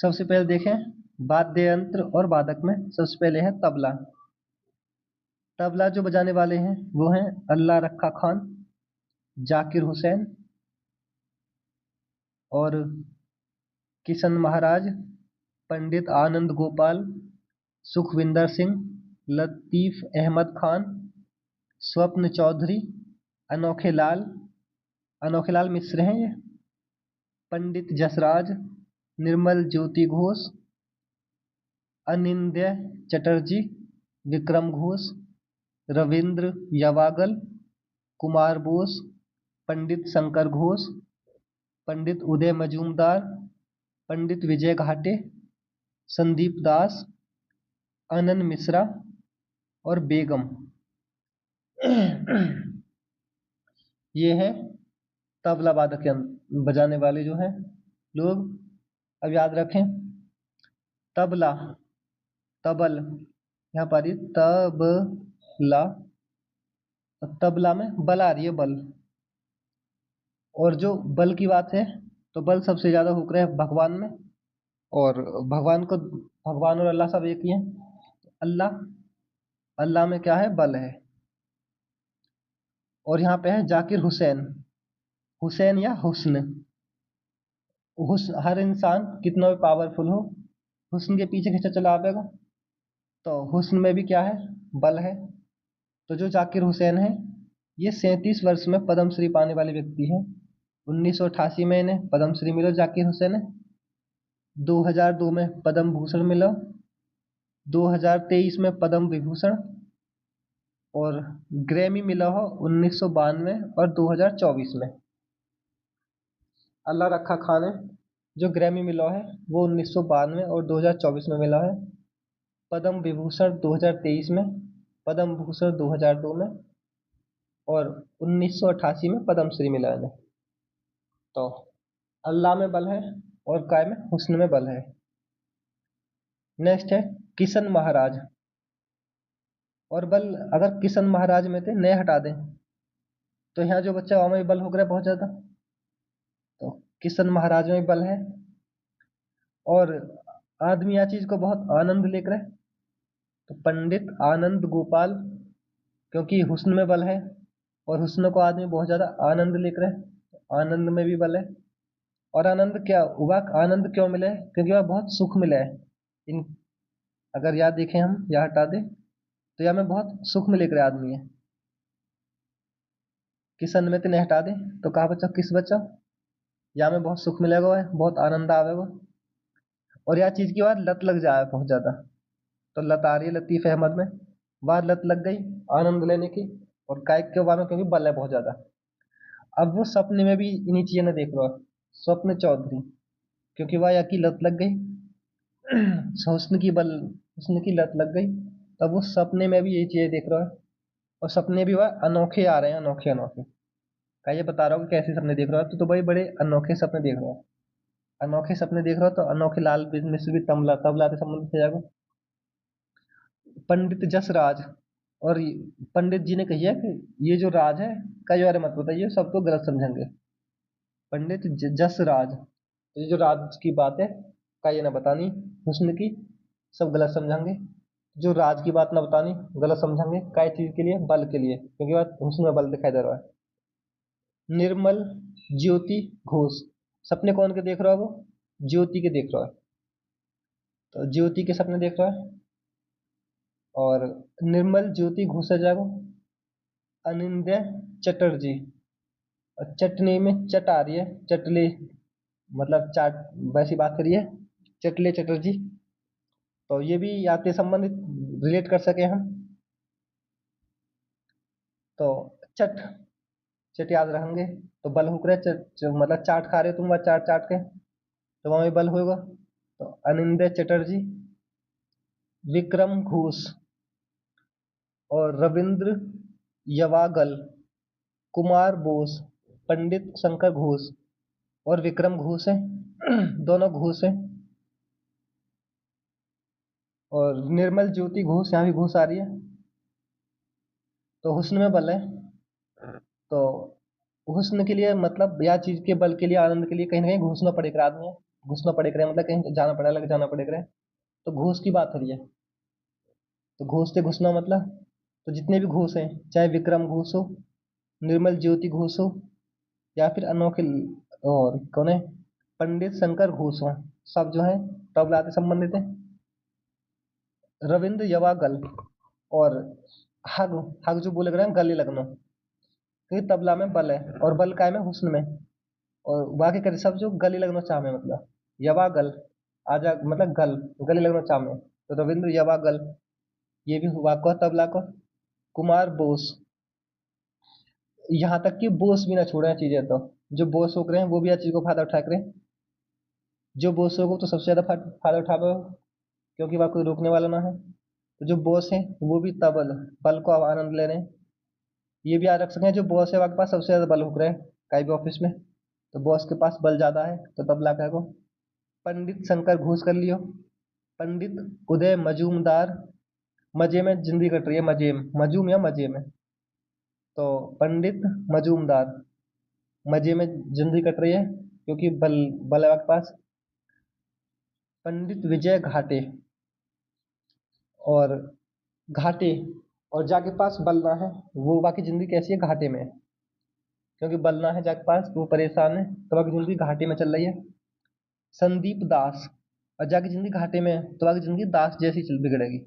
सबसे पहले देखें वाद्य यंत्र और वादक में सबसे पहले है तबला। तबला जो बजाने वाले हैं वो हैं अल्लाह रखा खान, जाकिर हुसैन और किशन महाराज, पंडित आनंद गोपाल, सुखविंदर सिंह, लतीफ अहमद खान, स्वप्न चौधरी, अनोखे लाल, अनोखे लाल मिश्र हैं ये, पंडित जसराज, निर्मल ज्योति घोष, अनिंद्य चटर्जी, विक्रम घोष, रविंद्र यवागल, कुमार बोस, पंडित शंकर घोष, पंडित उदय मजूमदार, पंडित विजय घाटे, संदीप दास, आनंद मिश्रा और बेगम। ये है तबला वादक बजाने वाले जो हैं लोग। अब याद रखें तबला, तबल, यहाँ पर तबला, तबला में बल आ रही है, बल। और जो बल की बात है तो बल सबसे ज्यादा होकर है भगवान में, और भगवान और अल्लाह सब एक ही हैं। अल्लाह में क्या है, बल है। और यहाँ पे है जाकिर हुसैन, हुसैन या हुस्न। हर इंसान कितना भी पावरफुल हो, हुस्न के पीछे खींचा चला आएगा। तो हुस्न में भी क्या है, बल है। तो जो जाकिर हुसैन है ये 37 वर्ष में पद्मश्री पाने वाले व्यक्ति हैं। 1988 में इन्हें पद्मश्री मिला जाकिर हुसैन है, 2002 में पद्म भूषण मिला, 2023 में पद्म विभूषण, और ग्रैमी मिला हो 1992 और 2024 में। अल्लाह रखा खान है जो ग्रैमी मिला है वो 1992 और 2024 में मिला है। पद्म विभूषण 2023 में, पद्म भूषण 2002 में और 1988 में पद्मश्री मिला है। तो अल्लाह में बल है और काय में, हुस्न में बल है। नेक्स्ट है किशन महाराज। और बल अगर किशन महाराज में थे नए हटा दें तो यहाँ जो बच्चा वहां में बल हो गया बहुत ज्यादा। तो किशन महाराज में बल है और आदमी या चीज को बहुत आनंद लेकर है। तो पंडित आनंद गोपाल, क्योंकि हुस्न में बल है और हुस्न को आदमी बहुत ज्यादा आनंद लेकर है, तो आनंद में भी बल है। और आनंद क्या हुआ, आनंद क्यों मिला है, क्योंकि वह बहुत सुख मिला है। इन अगर याद देखें हम, या हटा दे तो यहाँ में बहुत सुख मिलेकर आदमी है। किशन में तो हटा दे तो कहा बच्चा, किस बच्चा, यहाँ में बहुत सुख मिलेगा, बहुत आनंद आवेगा। और यह चीज की बात लत लग जाए बहुत ज्यादा, तो लत आ रही है लतीफ अहमद में, बाद लत लग गई आनंद लेने की। और कायक के बारे में क्योंकि बल है बहुत ज्यादा। अब वो सपने में भी इन्हीं चीजें ने देख रहा है, स्वप्न चौधरी, क्योंकि वह या की लत लग गई, हुस्न की लत लग गई, तब वो सपने में भी यही चीजें देख रहा है। और सपने भी वह अनोखे आ रहे हैं, अनोखे अनोखे। का ये बता रहा हूँ कि कैसे सपने देख रहा है, तो भाई बड़े अनोखे सपने देख रहा है। अनोखे सपने देख रहा हो तो अनोखे लाल मिश्र भी तबला तबला से संबंधित हो जाएगा। पंडित जसराज, और पंडित जी ने कही है कि ये जो राज है कई बार मत बताइए, सबको गलत समझेंगे। पंडित जसराज, तो ये जो राज की बात है का ये ना बतानी, हुस्न की, सब गलत समझेंगे। जो राज की बात ना बतानी, गलत समझेंगे। काय चीज के लिए, बल के लिए, क्योंकि बात हुस्न में बल दिखाई दे रहा है। निर्मल ज्योति घोष, सपने कौन के देख रहा है वो, ज्योति के देख रहा है, तो ज्योति के सपने देख रहा है। और निर्मल ज्योति घोष आ जाएगा। अनिंद्य चटर्जी, और चटनी में चट आ रही है, चटले मतलब चाट, वैसी बात करिए, चटले चटर्जी। तो ये भी आते संबंधित रिलेट कर सके हम। तो चट, चट याद रखेंगे तो बल हो रहा है, मतलब चाट खा रहे हो तुम, वह चाट चाट के, तो वहां भी बल होगा। तो अनिंद्य चटर्जी, विक्रम घोष और रविंद्र यवागल, कुमार बोस, पंडित शंकर घोष और विक्रम घोष है। दोनों घोष है। और निर्मल ज्योति घोष, यहाँ भी घोष आ रही है। तो हुस्न में बल है, तो हुस्न के लिए मतलब या चीज के बल के लिए, आनंद के लिए कहीं ना कहीं घोषणा पड़ेगा आदमी है। घुसना पड़े करे मतलब कहीं जाना पड़े, अलग जाना पड़े करे, तो घूस की बात हो रही है। तो घूस से घुसना मतलब, तो जितने भी घूस हैं, चाहे विक्रम घूस हो, निर्मल ज्योति घूस हो, या फिर अनोखे, और कौन है, पंडित शंकर घोष हो, सब जो है तबला से संबंधित है। रविंद्र यवागल और हग, हग जो बोले गए गले लगना, क्योंकि तबला में बल है और बल काय में हुस्न में, और बाकी करे सब जो गले लगना चाह में, मतलब यवागल आजा मतलब गल, गले लगना चाह में, तो रविंद्र यवागल ये भी हुआ को तबला को। कुमार बोस, यहाँ तक कि बोस भी ना छोड़े चीजें, तो जो बोस हो रहे हैं वो भी हर चीज को फायदा उठा करे, जो बॉस होगा तो सबसे ज्यादा फायदा उठावे, क्योंकि वह कोई रोकने वाला ना है। तो जो बॉस है वो भी तबल बल को आनंद ले रहे हैं। ये भी याद रख सकते हैं, जो बॉस है वह के पास सबसे ज्यादा बल हो रहा है कहीं भी ऑफिस में, तो बॉस के पास बल ज्यादा है, तो तबला का को। पंडित शंकर घोष कर लियो। पंडित उदय मजूमदार, मजे में जिंदगी कट रही है, मजे में, मजूम या मजे में, तो पंडित मजूमदार मजे में जिंदगी कट रही है, क्योंकि बल बल है आपके पास। पंडित विजय घाटे, और घाटे, और जाके पास बलना है, वो बाकी जिंदगी कैसी है, घाटे में है, क्योंकि बलना है जाके पास वो परेशान है, तो बाकी जिंदगी घाटे में चल रही है। संदीप दास, और जाके जिंदगी घाटे में है तो बाकी जिंदगी दास जैसी चल बिगड़ेगी,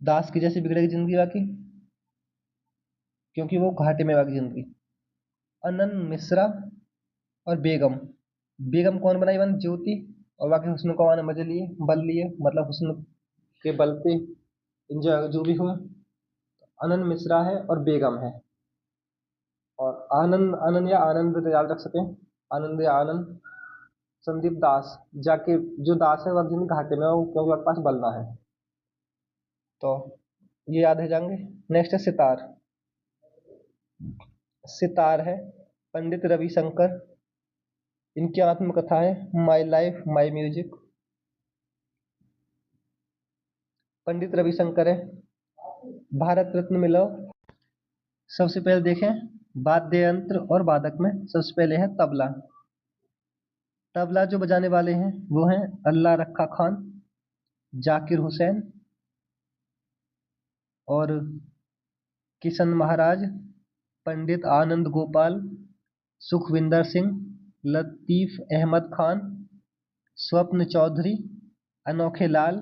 दास की जैसी बिगड़ेगी जिंदगी बाकी, क्योंकि वो घाटे में बाकी जिंदगी। अनंत मिश्रा और बेगम, बेगम कौन बनाई, बन ज्योति, और बाकी हुस्न को आने मजे लिए, बल लिए, मतलब हुस्न के बल पे इंजॉय जो भी हुआ। अनंत मिश्रा है और बेगम है, और आनंद, आनंद या आनंद तो याद रख सकें, आनंद या आनंद। संदीप दास, जाके जो दास है वह जिंदगी घाटे में हो, क्योंकि आपके पास बलना है, तो ये याद है जाएंगे। नेक्स्ट है सितार। सितार है पंडित रविशंकर, इनकी आत्मकथा है my life my music. Pandit Ravishankar है, भारत रत्न मिला। सबसे पहले देखें वाद्य यंत्र और वादक में, सबसे पहले है तबला। तबला जो बजाने वाले हैं वो हैं अल्लाह रखा खान, जाकिर हुसैन, और किशन महाराज, पंडित आनंद गोपाल, सुखविंदर सिंह, लतीफ अहमद खान, स्वप्न चौधरी, अनोखे लाल,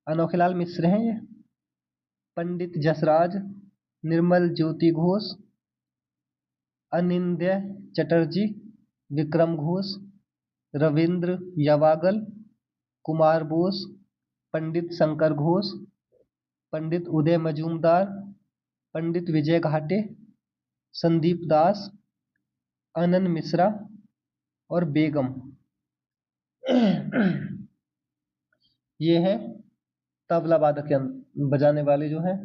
अनोखे लाल मिश्र हैं ये, पंडित जसराज, निर्मल ज्योति घोष, अनिंद्य चटर्जी, विक्रम घोष, रविंद्र यवागल, कुमार बोस, पंडित शंकर घोष, पंडित उदय मजूमदार, पंडित विजय घाटे, संदीप दास, आनंद मिश्रा और बेगम। ये है तबला वादक बजाने वाले जो हैं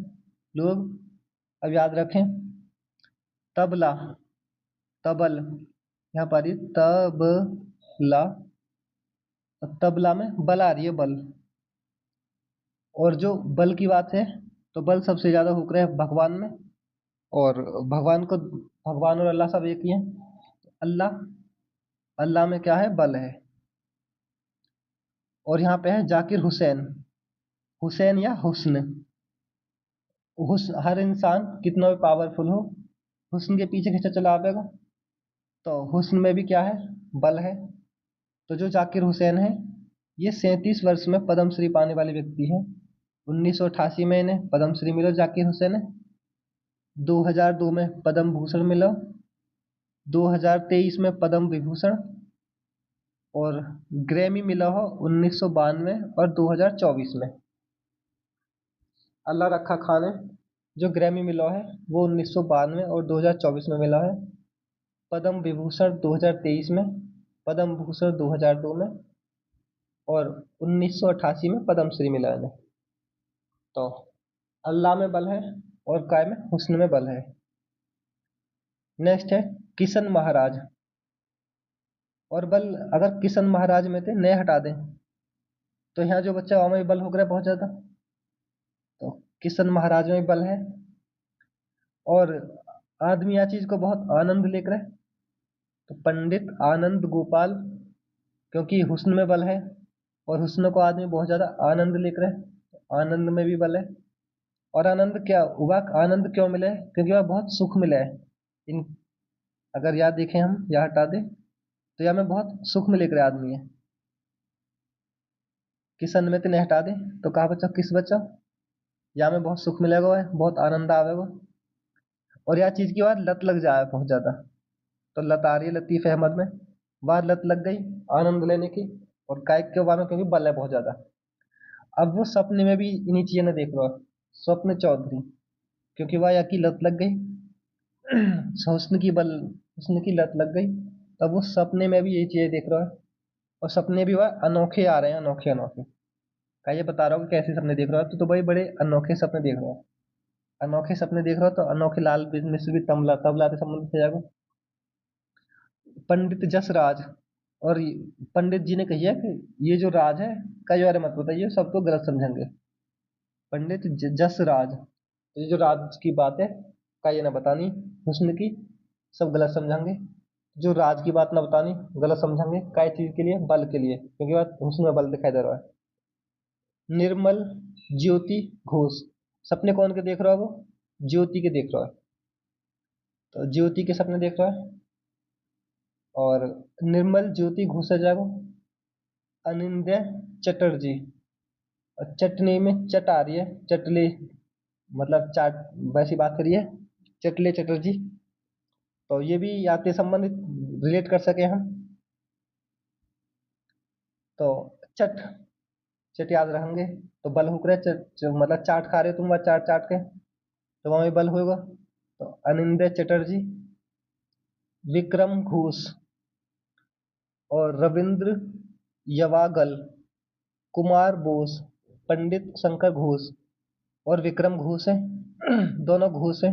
लोग। अब याद रखें तबला, तबल, यहाँ पर तबला, तबला में बल आ रही है, बल, और जो बल की बात है तो बल सबसे ज्यादा हो रहा है भगवान में, और भगवान को, भगवान और अल्लाह सब एक ही हैं। अल्लाह, अल्लाह में क्या है, बल है। और यहाँ पे है जाकिर हुसैन, हुसैन या हुस्न, हुस्न हर इंसान कितना भी पावरफुल हो, हुस्न के पीछे खींचा चला आएगा, तो हुस्न में भी क्या है, बल है। तो जो जाकिर हुसैन है ये 37 वर्ष में पद्मश्री पाने वाले व्यक्ति है। 1988 में इन्हें पद्मश्री मिला जाकिर हुसैन है, 2002 में पद्म भूषण मिला, 2023 में पद्म विभूषण, और ग्रैमी मिला हो 1992 और 2024 में। अल्लाह रखा खान है जो ग्रैमी मिला है वो 1992 और 2024 में मिला है, पद्म विभूषण 2023 में, पद्म भूषण 2002 में, और 1988 में पद्मश्री मिला है। तो अल्लाह में बल है और काय में, हुस्न में बल है। नेक्स्ट है किशन महाराज, और बल अगर किशन महाराज में थे नए हटा दें तो यहाँ जो बच्चा वहाँ में बल हो गया बहुत ज्यादा, तो किशन महाराज में बल है, और आदमी यह चीज को बहुत आनंद लेकर है, तो पंडित आनंद गोपाल, क्योंकि हुस्न में बल है, और हुस्न को आदमी बहुत ज़्यादा आनंद लेकर है, आनंद में भी बल है। और आनंद क्या हुआ, आनंद क्यों मिला है, क्योंकि वह बहुत सुख मिला है। इन अगर यहाँ देखें, हम यहाँ हटा दें, तो यहाँ में बहुत सुख में लेकर आदमी है। किस अन्न में तिन्हें हटा दें, तो कहा बच्चा, किस बच्चा, यहाँ में बहुत सुख मिलेगा, है बहुत आनंद आवेगा। और यह चीज की बात लत लग जाए बहुत ज्यादा, तो लत आ रही है लतीफ अहमद में, वह लत लग गई आनंद लेने की। और कायिक के बारे में क्योंकि बल है बहुत ज्यादा। अब वो सपने में भी इन्हीं चीजें ने देख रहा है, स्वप्न चौधरी, क्योंकि वह की लत लग गई हुस्न की बल, हुस्न की लत लग गई। तब वो सपने में भी यही चीजें देख रहा है, और सपने भी वह अनोखे आ रहे हैं, अनोखे अनोखे। का ये बता रहा हूँ कि कैसे सपने देख रहा है, तो भाई बड़े अनोखे सपने देख रहा है। अनोखे सपने देख रहा हो, तो अनोखे लाल मिश्र भी तबला तबला से संबंधित हो जाएगा। पंडित जसराज, और पंडित जी ने कही है कि ये जो राज है, कई बार मत बताइए, सब तो गलत समझेंगे। पंडित जसराज, तो ये जो राज की बात है, का ये ना बतानी, हुस्न की, सब गलत समझेंगे। जो राज की बात ना बतानी, गलत समझेंगे। काय चीज के लिए, बल के लिए, क्योंकि बात हुस्न में बल दिखाई दे रहा है। निर्मल ज्योति घोष, सपने कौन के देख रहा है वो, ज्योति के देख रहा है, तो ज्योति के सपने देख रहा है। और निर्मल ज्योति घोष आ जाएगा। अनिंद्य चटर्जी, और चटनी में चट आ रही है, चटले, मतलब चाट, वैसी बात करिए, चटले चटर्जी। तो ये भी आते संबंधित रिलेट कर सके हम, तो चट, चट याद रखेंगे। तो बल हुक रहे मतलब चाट खा रहे हो तुम, वह चाट चाट के, तो वहां भी बल होगा। तो अनिंद्य चटर्जी, विक्रम घोष, और रविंद्र यवागल, कुमार बोस, पंडित शंकर घोष, और विक्रम घोष है दोनों घोष है।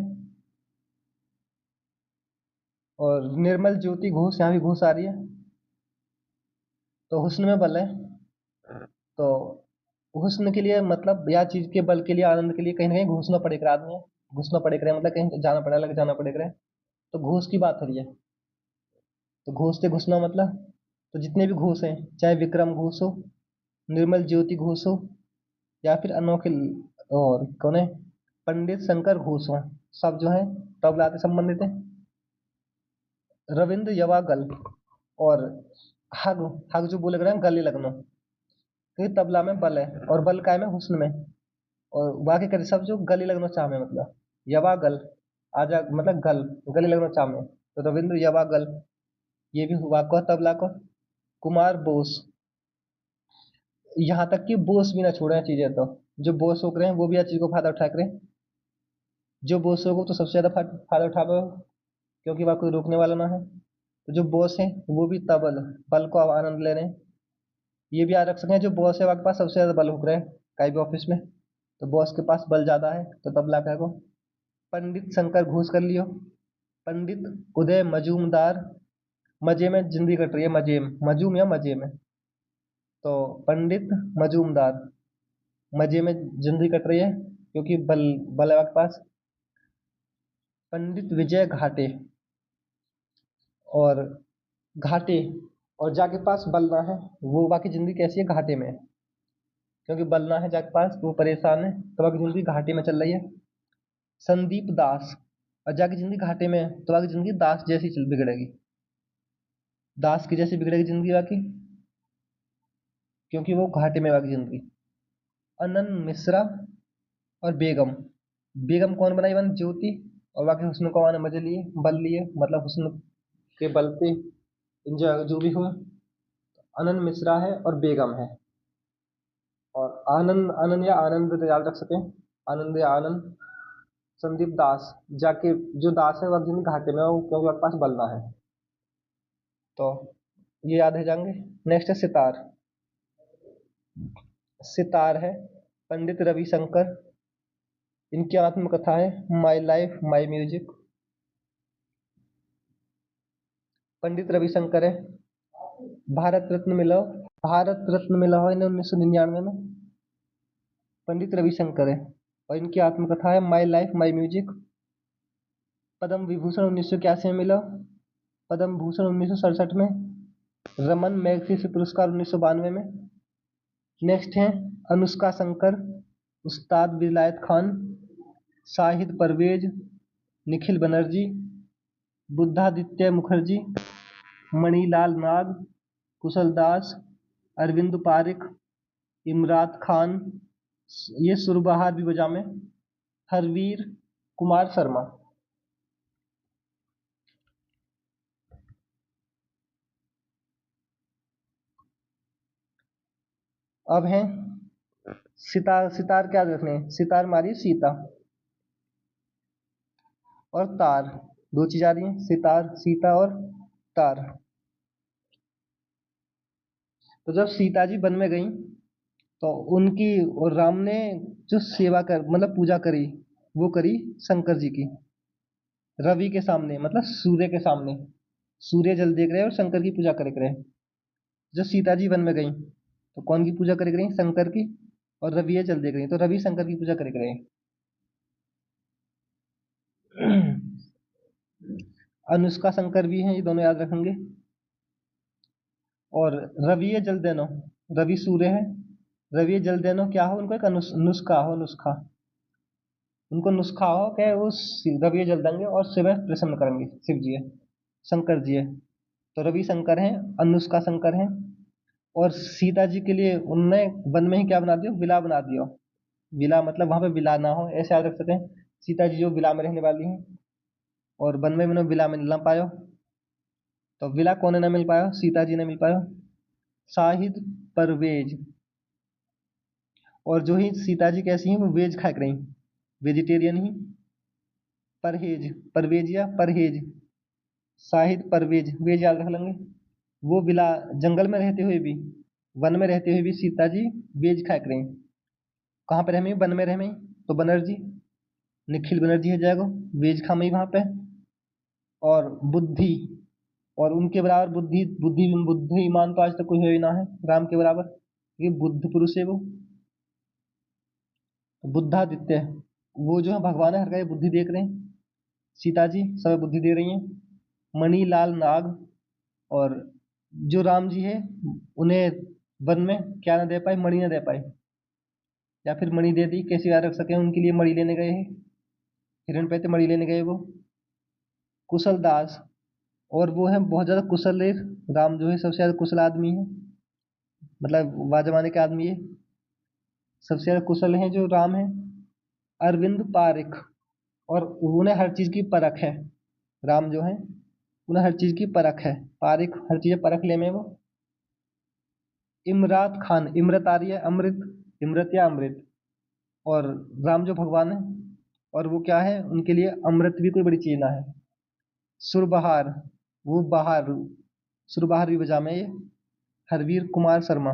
और निर्मल ज्योति घोष, यहाँ भी घोष आ रही है, तो हुस्न में बल है। तो हुस्न के लिए मतलब या चीज के बल के लिए, आनंद के लिए कहीं ना कहीं घुसना पड़ेगा आदमी, घुसना पड़ेगा मतलब कहीं जाना पड़ेगा, लग जाना पड़ेगा। तो घूस की बात हो रही है, तो घूस से घुसना मतलब, तो जितने भी घूस हैं, चाहे विक्रम घूस हो, निर्मल ज्योति घूस हो, या फिर अनोखे, और कौन है, पंडित शंकर घोष हो, सब जो है तबला से संबंधित है। रविंद्र यवागल, और हग, हग जो बोले रहे हैं गले लगना, क्योंकि तबला में बल है, और बल का है में हुस्न में, और बाकी करे सब जो गले लगना चाह में, मतलब यवागल, आजा मतलब गल, गले लगना चाह में, तो रविंद्र यवागल, ये भी हुआ को तबला को। कुमार बोस, यहाँ तक कि बोस भी ना छोड़े हैं चीजें, तो जो बोस हो रहे हैं वो भी हर चीज को फायदा उठा रहे हैं। जो बोस होगा तो सबसे ज्यादा फायदा उठा पाओ, क्योंकि वह कोई रोकने वाला ना है। तो जो बॉस है वो भी तबल, बल को अब आनंद ले रहे हैं। ये भी याद रख सकते हैं, जो बॉस है वहाँ के पास सबसे ज्यादा बल उग रहा है कहीं भी ऑफिस में, तो बॉस के पास बल ज्यादा है, तो तबला का को। पंडित शंकर घोष कर लियो। पंडित उदय मजूमदार, मजे में जिंदगी कट रही है, मजे में, मजूम या मजे में, तो पंडित मजूमदार, मजे में जिंदगी कट रही है, क्योंकि बल, बल है आपके पास। पंडित विजय घाटे, और घाटे, और जाके पास बलना है, वो बाकी जिंदगी कैसी है, घाटे में है। क्योंकि बलना है जाके पास, वो परेशान है, तो बाकी जिंदगी घाटे में चल रही है। संदीप दास, और जाके जिंदगी घाटे में है, तो बाकी जिंदगी दास जैसी चल बिगड़ेगी, दास की जैसी बिगड़ेगी जिंदगी बाकी, क्योंकि वो घाटे में बाकी जिंदगी। अनन मिश्रा, और बेगम, बेगम कौन बनाई, बन ज्योति, और बाकी हुस्न को आने मजे लिए, बल लिए, मतलब हुस्न के बल पे जो भी हो। अनन मिश्रा है और बेगम है। और आनंद, आनंद या आनंद तो याद रख सकें, आनंद या आनंद। संदीप दास, जाके जो दास है वह जिंदगी घाटे में हो, क्योंकि उसके पास बलना है, तो ये याद है जाएंगे। नेक्स्ट है सितार, सितार है पंडित रविशंकर, इनकी आत्मकथा है my life my music. Pandit Ravishankar है, भारत रत्न मिला, भारत रत्न मिला हो इन्हें 1999 में, पंडित रविशंकर है। और इनकी आत्मकथा है my life my music. Padma Vibhushan 1981 में मिला, पद्म भूषण 1967 में, रमन मैग्सेसे पुरस्कार 1992 में। नेक्स्ट है अनुष्का शंकर, उस्ताद विलायत खान, शाहिद परवेज, निखिल बनर्जी, बुद्धादित्य मुखर्जी, मणिलाल नाग, कुशल दास, अरविंद पारिक, इमरात खान, ये सुरबहार भी बजा में, हरवीर कुमार शर्मा। अब है सितार। सितार क्या रखने हैं? सितार मारिए सीता, और तार, दो चीज आ रही है, सितार सीता और तार। तो जब सीता जी वन में गई तो उनकी और राम ने जो सेवा कर मतलब पूजा करी, वो करी शंकर जी की, रवि के सामने मतलब सूर्य के सामने। सूर्य जल देख रहे और शंकर की पूजा करे रहे। जब सीता जी वन में गई तो कौन की पूजा करे रही? शंकर की। और रवि जल देख रही तो रवि शंकर की पूजा करे रहे। अनुष्का शंकर भी हैं, ये दोनों याद रखेंगे। और रवि जल देनो, रवि सूर्य है, रवि जल देनो क्या हो? उनको एक नुस्खा हो, नुस्खा उनको नुस्खा हो कि वो रवि जल देंगे और शिव प्रसन्न करेंगे। शिव जी है, शंकर जी है, तो रवि शंकर हैं, अनुष्का शंकर हैं। और सीता जी के लिए उनने वन में ही क्या बना दिया? विला बना दिया। विला मतलब वहां पे विला ना हो, ऐसे याद रख सकते हैं। सीता जी जो विला में रहने वाली हैं, और वन में उन्हें विला में मिल ना पायो, तो विला कौन ने मिल पाया? सीता जी ने मिल पाया, शाहिद परवेज। और जो ही सीता जी कैसी हैं? वो वेज खा रही, वेजिटेरियन ही। परहेज, परवेज या परहेज, शाहिद परवेज, वेज याद रख लेंगे। वो विला जंगल में रहते हुए भी, वन में रहते हुए भी सीता जी वेज खा रही। कहाँ पे रह, वन में रह, तो बनर्जी, निखिल बनर्जी है जाएगा, वेज खामई वहां पे। और बुद्धि, और उनके बराबर बुद्धि, बुद्धिमान तो आज तक कोई है ही ना है राम के बराबर, ये बुद्ध पुरुष है वो। बुद्धादित्य, वो जो है भगवान है, हर का बुद्धि देख रहे हैं। सीता जी सब बुद्धि दे रही हैं। मणिलाल नाग, और जो राम जी है उन्हें वन में क्या ना दे पाए? मणि ना दे पाए, या फिर मणि दे दी, कैसे याद रख सके? उनके लिए मणि लेने गए हैं, हिरण पे मणि लेने गए वो। कुशल दास, और वो है बहुत ज्यादा कुशल है। राम जो है सबसे ज्यादा कुशल आदमी है, मतलब वाजमाने के आदमी है, सबसे ज्यादा कुशल है जो राम है। अरविंद पारिक, और उन्हें हर चीज की परख है। राम जो है उन्हें हर चीज की परख है, पारिक हर चीज परख ले में वो। इमरात खान, इमरत आ रही है, अमृत, इमरत या अमृत। और राम जो भगवान है, और वो क्या है? उनके लिए अमृत भी कोई बड़ी चीज ना है। सुरबहार, वो बहार, सुरबहार भी बजा में ये। हरवीर कुमार शर्मा,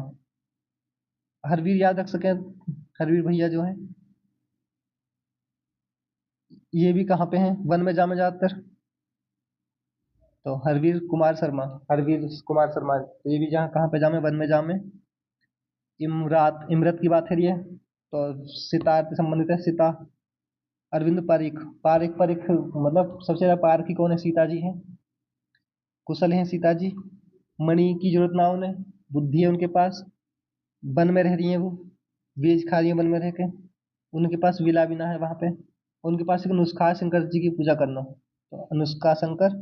हरवीर याद रख सके, हरवीर भैया जो है, ये भी कहाँ पे हैं? वन में जामे ज्यादातर। तो हरवीर कुमार शर्मा, हरवीर कुमार शर्मा, तो ये भी जहाँ कहाँ पे जामे? वन में जामे। इमरात, इमरत की बात है ये, तो सितार से संबंधित है, सीता। अरविंद पारिक, पारिक पारिक मतलब सबसे ज्यादा पारखी कौन है? सीता जी हैं, कुशल हैं सीता जी, मणि की जरूरत ना उन्हें, बुद्धि है उनके पास, वन में रह रही हैं वो, बीज खा रही हैं वन में रह के, उनके पास विला भी ना है वहां पे। उनके पास एक नुस्खा है शंकर जी की पूजा करना, तो अनुष्का शंकर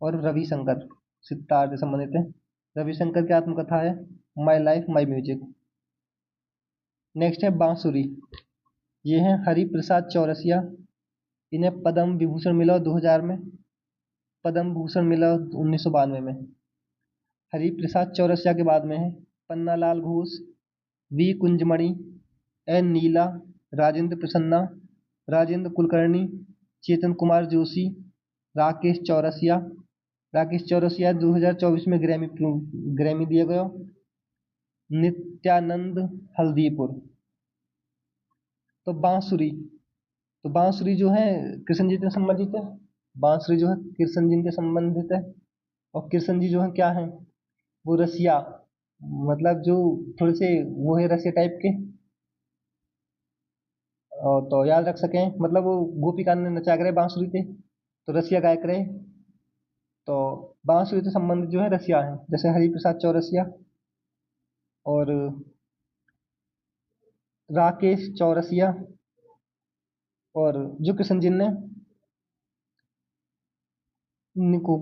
और रविशंकर सितार से संबंधित है। रविशंकर की आत्मकथा है my life my music. Next है बांसुरी, ये है हरि प्रसाद चौरसिया, इन्हें पद्म विभूषण मिला 2000 में, पद्म भूषण मिला 1992 में। हरि प्रसाद चौरसिया के बाद में है पन्नालाल घोष, वी कुंजमणि, एन नीला, राजेंद्र प्रसन्ना, राजेंद्र कुलकर्णी, चेतन कुमार जोशी, राकेश चौरसिया। राकेश चौरसिया 2024 में ग्रैमी दिया गया। नित्यानंद हल्दीपुर। तो बांसुरी, तो बांसुरी जो है कृष्ण जी से संबंधित है, बांसुरी जो है कृष्ण जी से संबंधित है। और कृष्ण जी जो है क्या है? वो रसिया, मतलब जो थोड़े से वो है रसिया टाइप के। और तो याद रख सकें, मतलब वो गोपी कान ने नचा करे बांसुरी थे, तो रसिया गायक रहे। तो बांसुरी से संबंधित जो है रसिया है, जैसे हरिप्रसाद चौरसिया और राकेश चौरसिया, और जो कृष्ण जी ने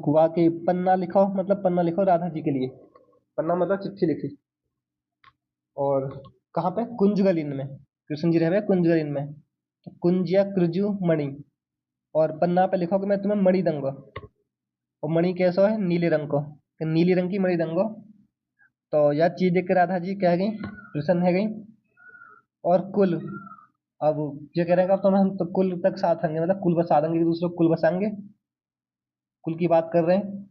हुआ के पन्ना लिखो, मतलब पन्ना लिखो राधा जी के लिए, पन्ना मतलब चिट्ठी लिखी। और कहाँ पे, कुंजगलिन में, कृष्ण जी रहे कुंजगलिन में, तो कुंजिया कृजु मणि, और पन्ना पे लिखो कि मैं तुम्हें मणि दूंगा, और मणि कैसा है, नीले रंग को, कि नीली रंग की मणि दूंगा। तो यह चीज देख के राधा जी कह गई, प्रसन्न है गई। और कुल, अब ये कह रहे हैं कि अब तो हम तो कुल तक साथ होंगे, मतलब कुल बसा देंगे, दूसरे कुल बसाएंगे, कुल की बात कर रहे हैं।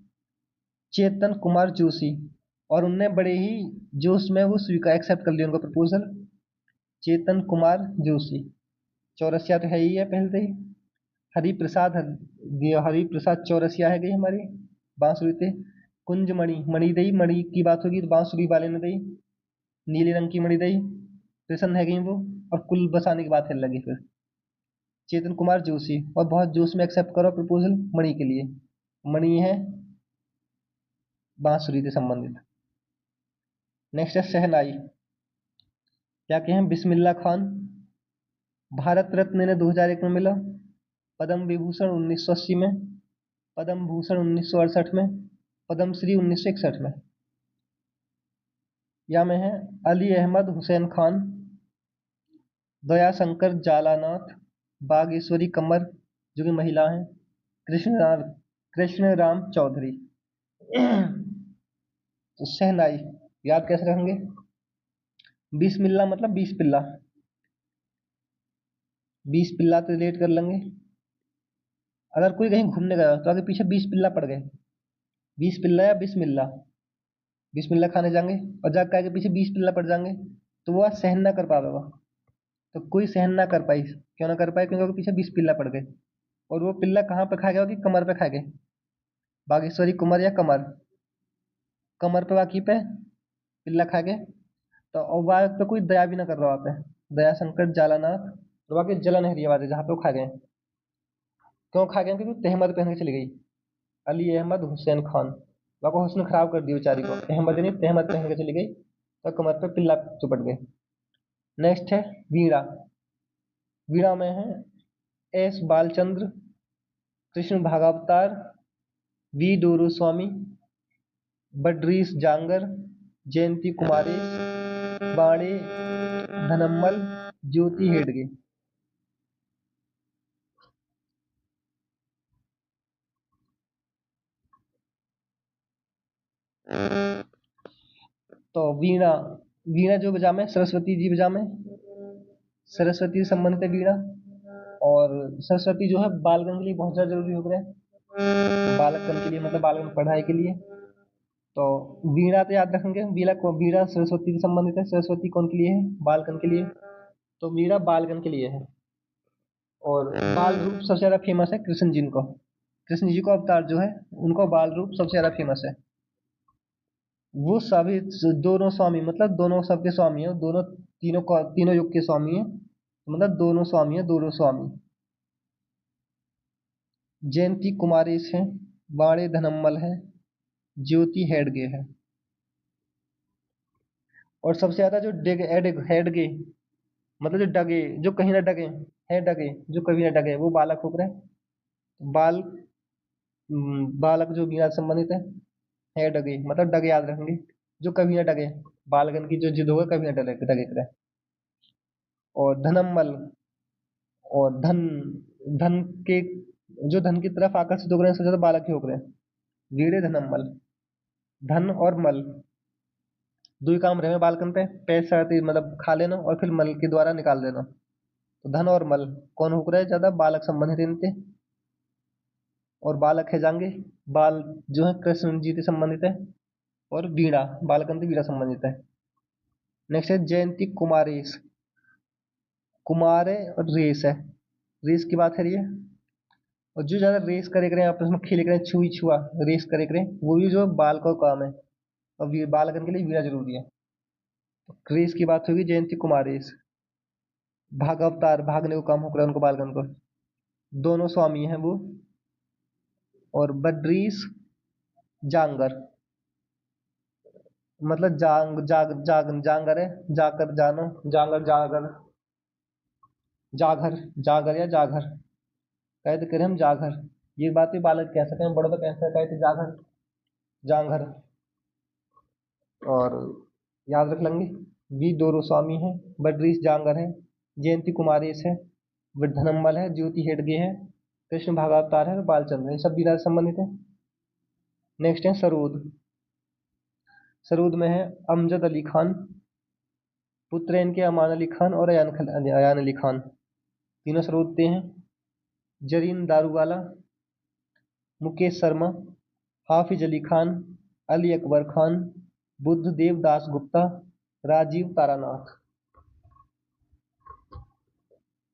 चेतन कुमार जोशी, और उनने बड़े ही जोश में वो स्वीकार एक्सेप्ट कर लिया उनका प्रपोजल। चेतन कुमार जोशी, चौरसिया तो है ही है पहले से ही। हरिप्रसाद, ये हरिप्रसाद चौरसिया है गई हमारी बांसुरी थे। कुंज मणि, मणि दई, मणि की बात होगी तो बांसुरी वाले ने दई, नीले रंग की मणि दई, प्रसन्न है गई वो। और कुल बसाने की बात है लगी फिर। चेतन कुमार जोशी, और बहुत जोश में एक्सेप्ट करो प्रपोजल मणि के लिए। मणि है बांसुरी से संबंधित। नेक्स्ट है शहनाई, क्या कहें, बिस्मिल्लाह खान, भारत रत्न इन्हें 2001 में मिला, पद्म विभूषण 1980 में, पद्म भूषण 1968 में, पद्म श्री 1961 में। या में है अली अहमद हुसैन खान, दयाशंकर जालानाथ, बागेश्वरी कमर जो कि महिला हैं, कृष्ण कृष्ण राम चौधरी। तो शहनाई याद कैसे रखेंगे, बिस्मिल्लाह मतलब 20 पिल्ला, 20 पिल्ला तो रिलेट कर लेंगे। अगर कोई कहीं घूमने गया तो आगे पीछे 20 पिल्ला पड़ गए, 20 पिल्ला या बिस्मिल्लाह, बिस्मिल्लाह खाने जाएंगे और जाकर आगे पीछे 20 पिल्ला पड़ जाएंगे, तो वह सहन ना कर पाएगा। तो कोई सहन ना कर पाई, क्यों ना कर पाए, क्योंकि उसके पीछे 20 पिल्ला पड़ गए। और वो पिल्ला कहाँ पे खा गया, होगी कमर पे खा गए, बागेश्वरी कुमार या कमर, कमर पे बाकी पे पिल्ला खा गए। तो और वहाँ पे कोई दया भी ना कर रहा वहाँ पे, दया संकट जालानाथ, और वहाँ की जलन है आवाज जहाँ पे वो खा गए। क्यों खा गए, क्योंकि तहमत पहन के चली गई, अली अहमद हुसैन खान, वहाँ को हुस्न खराब कर दिया बेचारी को, अहमद नहीं तहमत पहन के चली गई, तो कमर पे पिल्ला चुपट गए। नेक्स्ट है वीणा, वीणा में है एस बालचंद्र, कृष्ण भागावतार, वी डोरू स्वामी, बड्रीस जांगर, जयंती कुमारी, बाणे धनम्मल, ज्योति हेडगे। तो वीणा, वीणा जो बजा में सरस्वती जी बजा में, सरस्वती से संबंधित है वीणा। और सरस्वती जो है बालगण के लिए बहुत ज्यादा जरूरी हो गया है, बालकगण के लिए, मतलब बालगण पढ़ाई के लिए। तो वीणा तो याद रखेंगे, वीणा को, वीणा सरस्वती से संबंधित है, सरस्वती कौन के लिए है, बालकन के लिए, तो वीणा बालकन के लिए है। और बाल रूप सबसे ज्यादा फेमस है कृष्ण जी को, कृष्ण जी को अवतार जो है उनको बाल रूप सबसे ज्यादा फेमस है। वो सभी दोनों स्वामी, मतलब दोनों सबके स्वामी है, दोनों तीनों को, तीनों युग के स्वामी है, मतलब दोनों स्वामी है, दोनों स्वामी। जयंती कुमारेश है, वाणे धनम्मल है, ज्योति हेडगे है। और सबसे ज्यादा जो डेग हेडगे, मतलब जो डगे, जो कहीं ना डगे, है डगे जो कभी ना डगे, वो बालक हो रहे बाल, बालक जो बीना संबंधित है डगे, मतलब डगे याद रखेंगे, जो कभी ना डगे, बालगन की जो जिद होगा कभी ना डगे डगे करे। और धनम्मल, और धन, धन के, जो धन की तरफ आकर्षित हो रहे हैं सबसे ज्यादा बालक ही हो रहे हैं, वीड़े धनम्मल, धन और मल, दो ही काम रहे बालकन पे, पैसा मतलब खा लेना और फिर मल के द्वारा निकाल देना। तो धन और मल कौन हो रहा है ज्यादा, बालक संबंधित इनसे। और बालक है जाएंगे, बाल जो है कृष्ण जी से संबंधित है, और वीणा बालकन से वीणा संबंधित है। नेक्स्ट है जयंती कुमारेश, कुमार है और रेस है, रेस की बात है ये। और जो ज्यादा रेस करे करें आपस में खेले करें, छुई छुआ रेस करे करें, वो भी जो बाल का काम है, और बालकन के लिए वीणा जरूरी है। तो रेस की बात होगी जयंती कुमारेश। भागवतार, भागने को काम हो उनको बालकन को, दोनों स्वामी हैं वो। और बद्रीस जांगर, मतलब जांगर है, जाकर जानो, जांगर जागर, जागर जागर या जागर, कहे तो करें हम जागर। ये बात भी बालक कह सकते हैं, बड़ों तो कह सकते थे जागर, जांगर। और याद रख लेंगे, वी दोरोस्वामी है, बद्रीश जांगर है, जयंती कुमारेश है, वृद्धनम्बल है, ज्योति हेडगे है, कृष्ण भागवतार है, बालचंद्र है, सब बीरा से संबंधित है। नेक्स्ट है सरोद। सरोद में है अमजद अली खान, पुत्र इनके अमान अली खान और अयान अली खान, तीनों सरोदते हैं। जरीन दारूवाला, मुकेश शर्मा, हाफिज अली खान, अली अकबर खान, बुद्धदेव दास गुप्ता, राजीव तारानाथ,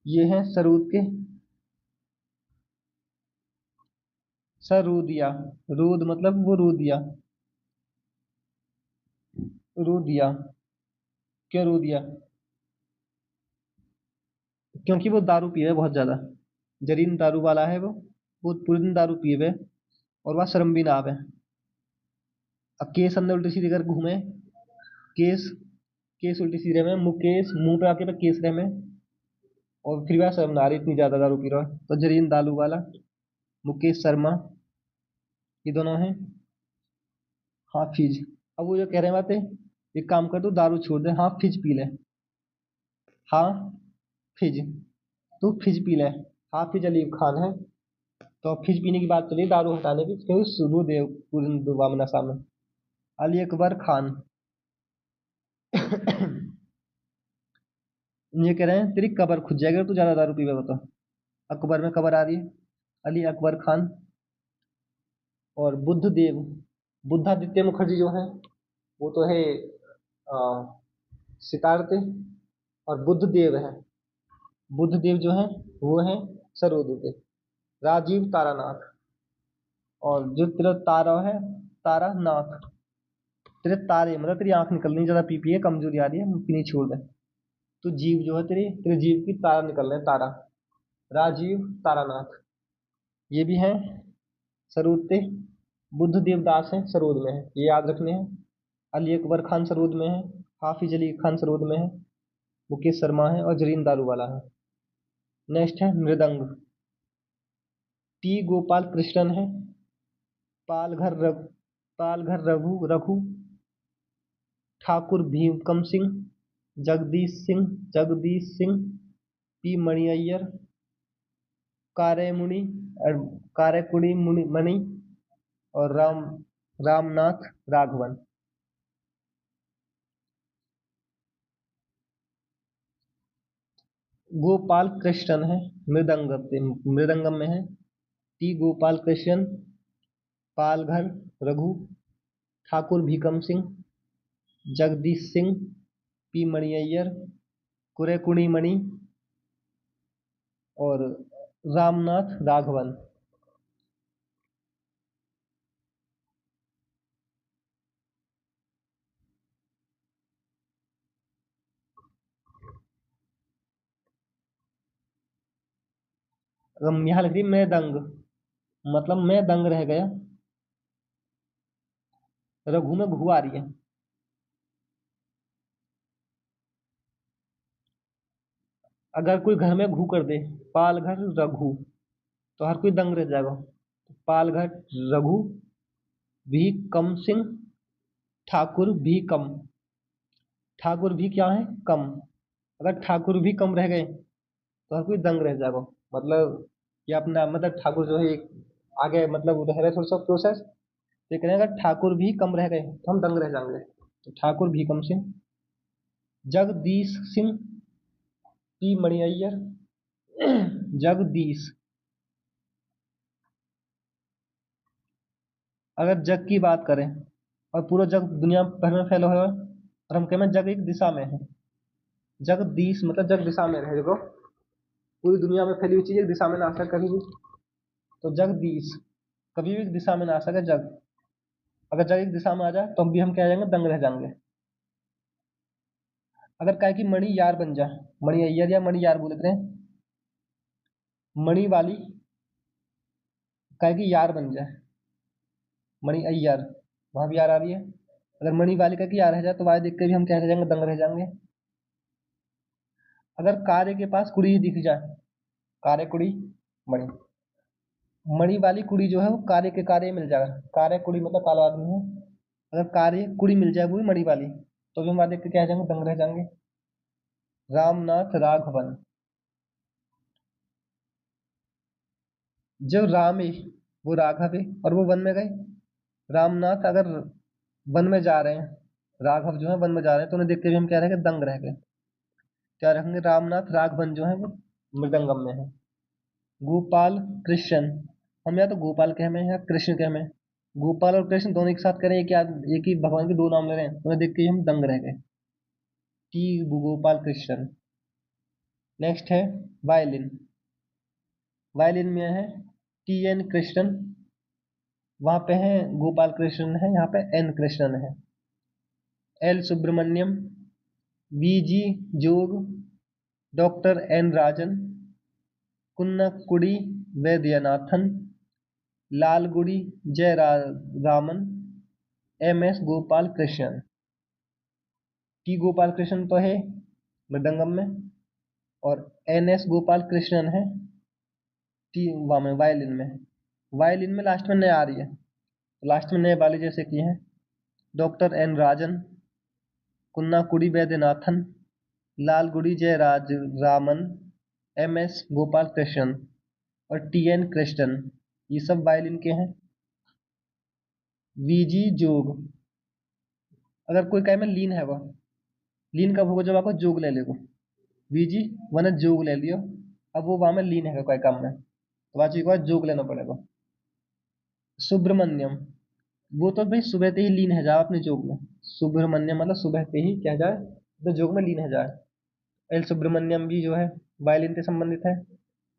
ये हैं सरूद के। सरूदिया, रूद मतलब वो रूदिया, रूदिया, क्यों रूदिया? क्योंकि वो दारू पिए है बहुत ज्यादा। जरीन दारू वाला है वो पूरे दिन दारू पिए हुए, और वह शर्मबीन आप है। अब केस अंदर उल्टी सीधे कर घूमे, केस, केस उल्टी सीधे में, मुकेश मुंह पे आके पे केस रहे में, और फिर वह शर्म ना आ रही इतनी ज्यादा दारू पी रहा है। तो जरीन दारू वाला, मुकेश शर्मा, ये दोनों हैं हाफिज। अब वो जो कह रहे हैं बातें, एक काम कर, तू दारू छोड़ दे, हाफिज पी ले, हाफिज, तू फिज पी ले। हाफिज अली खान है, तो अब फिज पीने की बात चली, दारू हटाने की, क्योंकि शुरू देव पूर्ण दुबामना सामने। अली अकबर खान, ये कह रहे हैं तेरी कबर खुद जाएगी अगर तू ज्यादा दारू पीवे तो। अकबर में कबर आ रही है, अली अकबर खान। और बुद्धदेव, बुद्धादित्य मुखर्जी जो है, वो तो है सितारते, और बुद्धदेव है, बुद्धदेव जो है वो है सरोदते। राजीव तारानाथ, और जो तेरा तारा है, तारानाथ, तेरे तारे मतलब तेरी आंख निकल रही ज्यादा पी पी है, कमजोरी आ रही है, पीनी छोड़ दे। तो जीव जो है तेरी, तेरे जीव की तारा निकल रहे हैं, तारा, राजीव तारानाथ, ये भी है सरोदते। बुद्ध देवदास है सरोद में है, ये याद रखने हैं। अली अकबर खान सरोद में है, हाफिज अली खान सरोद में है, मुकेश शर्मा है, और जरीन दारू वाला है। नेक्स्ट है मृदंग। टी गोपाल कृष्णन है, पालघर रघु, पालघर रघु रघु, ठाकुर भीमकम सिंह, जगदीश सिंह, जगदीश सिंह, पी मणि अय्यर, कारेमुनि, कारेकुड़ी मुनि मणि, और रामनाथ राघवन। गोपाल कृष्णन है, मृदंगम में है। टी गोपाल कृष्णन, पालघर रघु, ठाकुर भीकम सिंह, जगदीश सिंह, पी मणि अय्यर, कुरेकुड़ी मणि, और रामनाथ राघवन। यहाँ लग रही मैं दंग, मतलब मैं दंग रह गया, रघु में घु आ रही है। अगर कोई घर में घु कर दे, पालघर रघु, तो हर कोई दंग रह जाएगा। पालघर रघु, भी कम सिंह, ठाकुर भी कम, ठाकुर भी क्या है कम, अगर ठाकुर भी कम रह गए तो हर कोई दंग रह जाएगा। मतलब ये अपना मतलब ठाकुर जो है एक आगे मतलब रह रहे थोड़ा सा प्रोसेस, तो ये करें अगर ठाकुर भी कम रह गए तो हम दंग रह जाएंगे। तो ठाकुर भी कम सिंह, जगदीश सिंह, पी मणि अय्यर, जगदीश। अगर जग की बात करें, और पूरा जग दुनिया भर में फैला हुआ है, और हम कहें जग एक दिशा में है, जगदीश मतलब जग दिशा में रहे, देखो पूरी दुनिया में फैली हुई चीज एक दिशा में ना आ सके कभी भी, तो जगदीश, कभी भी एक दिशा में ना आ सके जग। अगर जग एक दिशा में आ जाए तो हम क्या आ जाएंगे, दंग रह जाएंगे। अगर कहे कि मणि यार बन जाए, मणि अय्यर या मणि यार बोलते हैं, मणि वाली कहे कि यार बन जाए, मणि अय्यर, वहां भी यार आ रही है। अगर मणि बालिका की यार रह जाए तो वाय देख के भी हम क्या रह जाएंगे, दंग रह जाएंगे। अगर कार्य के पास कुड़ी ही दिख जाए, कार्य कुड़ी मणि, मणि वाली कुड़ी जो है वो कार्य के कार्य मिल जाएगा, कार्य कुड़ी मतलब काला आदमी है। अगर कार्य कुड़ी मिल जाए वो भी मणि वाली, तो भी हम देख के क्या आ जाएंगे, दंग रह जाएंगे। रामनाथ राघवन, जो राम है वो राघव है और वो वन में गए। रामनाथ अगर वन में जा रहे हैं, राघव जो है वन में जा रहे हैं, तो उन्हें देख के भी हम क्या रहेंगे, दंग रह गए। क्या रखेंगे, रामनाथ राघवन जो है वो मृदंगम में है। गोपाल कृष्ण, हम या तो गोपाल के हमें या कृष्ण के हमें, गोपाल और कृष्ण दोनों एक साथ करें, एक ही भगवान के दो नाम ले रहे हैं, उन्हें देख के ही हम दंग रह गए। टी गोपाल कृष्ण। नेक्स्ट है वायलिन, वायलिन में है टी एन कृष्णन, वहां पे है गोपाल कृष्णन है, यहाँ पे एन कृष्णन है। L Subramaniam, V G Jog, doctor N Rajan, Kunnakudi Vaidyanathan, Lalgudi Raman, M S Gopal Krishnan. T Gopal Krishnan तो है मृदंगम में, और एन एस गोपाल कृष्णन है टी में वायलिन में। वायलिन में लास्ट में नया आ रही है, तो लास्ट में नए वाले जैसे कि हैं डॉक्टर एन राजन, कुन्नाकुडी वैद्यनाथन, लालगुडी जयराज रामन, एम एस गोपाल कृष्णन और टी एन कृष्णन, ये सब वायलिन के हैं। वीजी जोग, अगर कोई कहे में लीन है, वह लीन कब होगा, जब आपको जोग ले लेगो। वीजी वरना जोग ले लियो, अब वो वहां में लीन है कोई काम में, तो वहां चीज को जोग लेना पड़ेगा। सुब्रमण्यम, वो तो भाई सुबह से ही लीन है जाए अपने जोग में, सुब्रमण्यम मतलब सुबह से ही क्या जाए, तो जोग में लीन है जाए। एल सुब्रमण्यम भी जो है वायलिन से संबंधित है,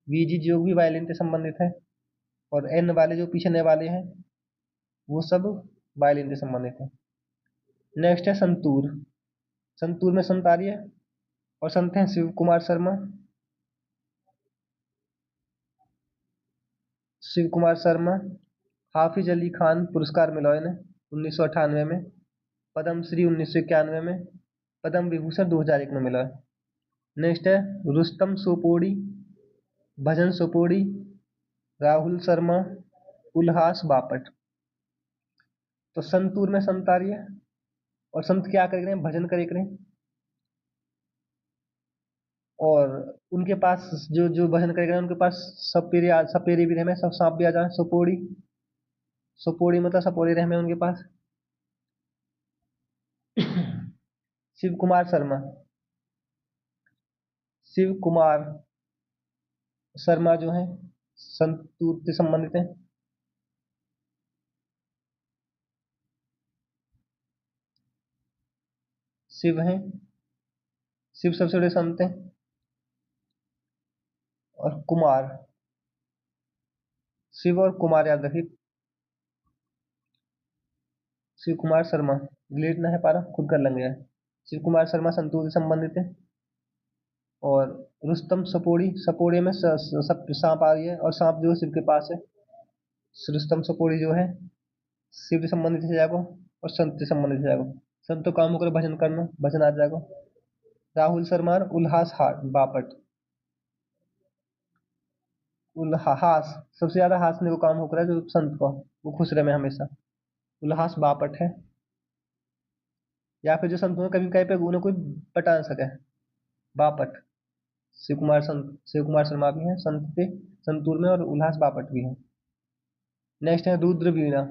वीजी जोग भी वायलिन से संबंधित है, और एन वाले जो पीछे नए वाले हैं वो सब वायलिन से संबंधित है। नेक्स्ट है संतूर, संतूर में संत आ रही है, और संत हैं शिव कुमार शर्मा, शिव कुमार शर्मा, हाफिज अली खान पुरस्कार मिला इन्हें 1998 में, पद्म श्री 1991 में, पद्म विभूषण 2001 में मिला है। नेक्स्ट है रुस्तम सोपोड़ी, भजन सोपोड़ी, राहुल शर्मा, उल्हास बापट। तो संतूर में संत आ रही है, और संत क्या करेंगे, भजन करेंगे, और उनके पास जो जो भजन करेंगे उनके पास सपेरे सपेरे भी रहे, सब सांप भी आ जाए। सुपोड़ी, सुपोड़ी मतलब सपोरे रहे उनके पास। शिव कुमार शर्मा, शिव कुमार शर्मा जो है संतूर से संबंधित है। शिव है, शिव सबसे बड़े संत हैं। और कुमार, शिव और कुमार याद रखिए, शिव कुमार शर्मा, डिलीट ना है पारा खुद कर लेंगे यार। शिव कुमार शर्मा संतूर से संबंधित है। और रुस्तम सपोड़ी, सपोड़े में सब सांप आ रही है, और सांप जो है शिव के पास है। रुस्तम सपोड़ी जो है शिव से संबंधित हो जाएगा, और संत से संबंधित हो जाएगा। संत तो काम होकर भजन करना, भजन आ जाएगा। राहुल शर्मा और उल्हास बापट, उल्हास सबसे ज्यादा हंसने को काम होकर है जो संत को, वो खुश रहे हमेशा, उल्हास बापट है। या फिर जो संत में कभी कहीं पे उन्हें कोई पटा ना सके, बापट। शिव कुमार संत, शिव कुमार शर्मा भी है संत के संतूर में, और उल्लास बापट भी है। नेक्स्ट है रुद्र वीणा,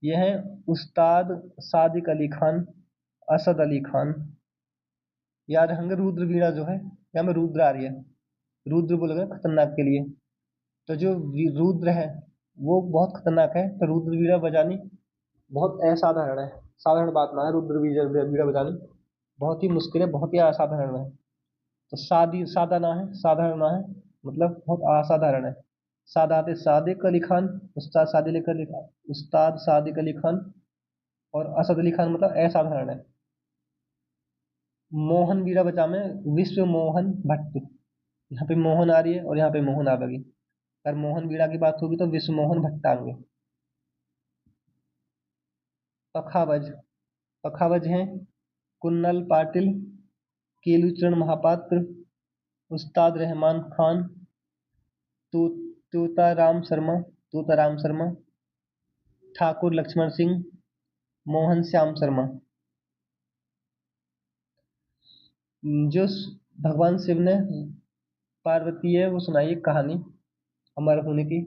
ये है उस्ताद सादिक अली खान, असद अली खान। याद रखेंगे रुद्र वीणा जो है, यहाँ में रुद्र आ रही है, रुद्र बोलेंगे खतरनाक के लिए, तो जो रुद्र है वो बहुत खतरनाक है, तो रुद्र वीणा बजानी बहुत असाधारण है, साधारण बात ना है। रुद्र वीणा बजानी बहुत ही मुश्किल है, बहुत ही असाधारण है। तो सादी सादा ना है, साधारण ना है, मतलब बहुत असाधारण है। सादात सादिक अली खान, उस्ताद सादिक अली खान, उस्ताद सादिक अली खान, और असद अली खान मतलब असाधारण है। मोहन बीरा बचा में विश्व मोहन भट्ट, यहाँ पे मोहन आ रही है और यहाँ पे मोहन आ गई, अगर मोहन बीड़ा की बात होगी तो विश्व मोहन भट्टांगे। पखावज। पखावज हैं कुन्नल पाटिल, केलूचरण महापात्र, उस्ताद रहमान खान, तू तूताराम शर्मा, तूताराम शर्मा, ठाकुर लक्ष्मण सिंह, मोहन श्याम शर्मा। जो भगवान शिव ने पार्वती है वो सुनाई एक कहानी अमर होने की।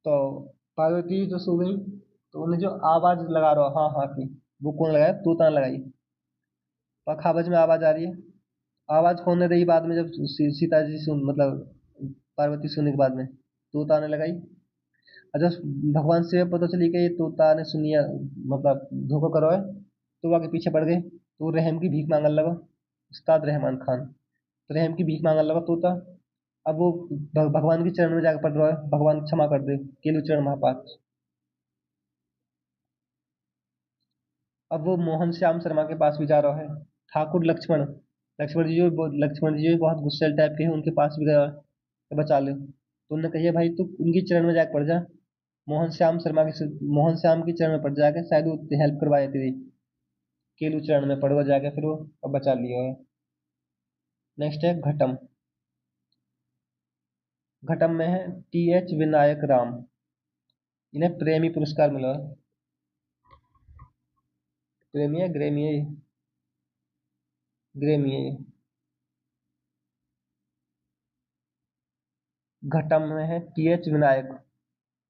तो पार्वती जो सो गई तो उन्हें जो आवाज लगा रहा हाँ हाँ की, वो कौन लगाया? तूता ने लगाई। पखावज में आवाज आ रही है। आवाज कौन ने रही बाद में जब सीता जी सुन मतलब पार्वती सुनने के बाद में तूता ने लगाई। और जब भगवान शिव को पता चली कि ये तूता ने सुनिया मतलब धोखा करो है तो वो आगे पीछे पड़ गए। तो वो रहम की भीख मांगने लगा, उस्ताद रहमान खान। तो रहम की भीख मांगने लगा तोता। अब वो भगवान के चरण में जाकर पड़ रहा है, भगवान क्षमा कर दे, केलू चरण महापात। अब वो मोहन श्याम शर्मा के पास भी जा रहा है। ठाकुर लक्ष्मण, लक्ष्मण जी जो बहुत गुस्सेल टाइप के हैं उनके पास भी गया कि बचा ले। तो उन्होंने कही भाई तू उनकी चरण में जाकर पड़ जा, मोहन श्याम की चरण में पड़ जाके शायद वो हेल्प करवाए तेरी। केलू चरण में पड़ जाके फिर वो अब बचा लिया है। नेक्स्ट है घटम। घटम में है TH विनायक राम। इन्हें प्रेमी पुरस्कार मिला है। प्रेमी है ग्रेमी है ये? ग्रेमी है ये। घटम में है TH विनायक,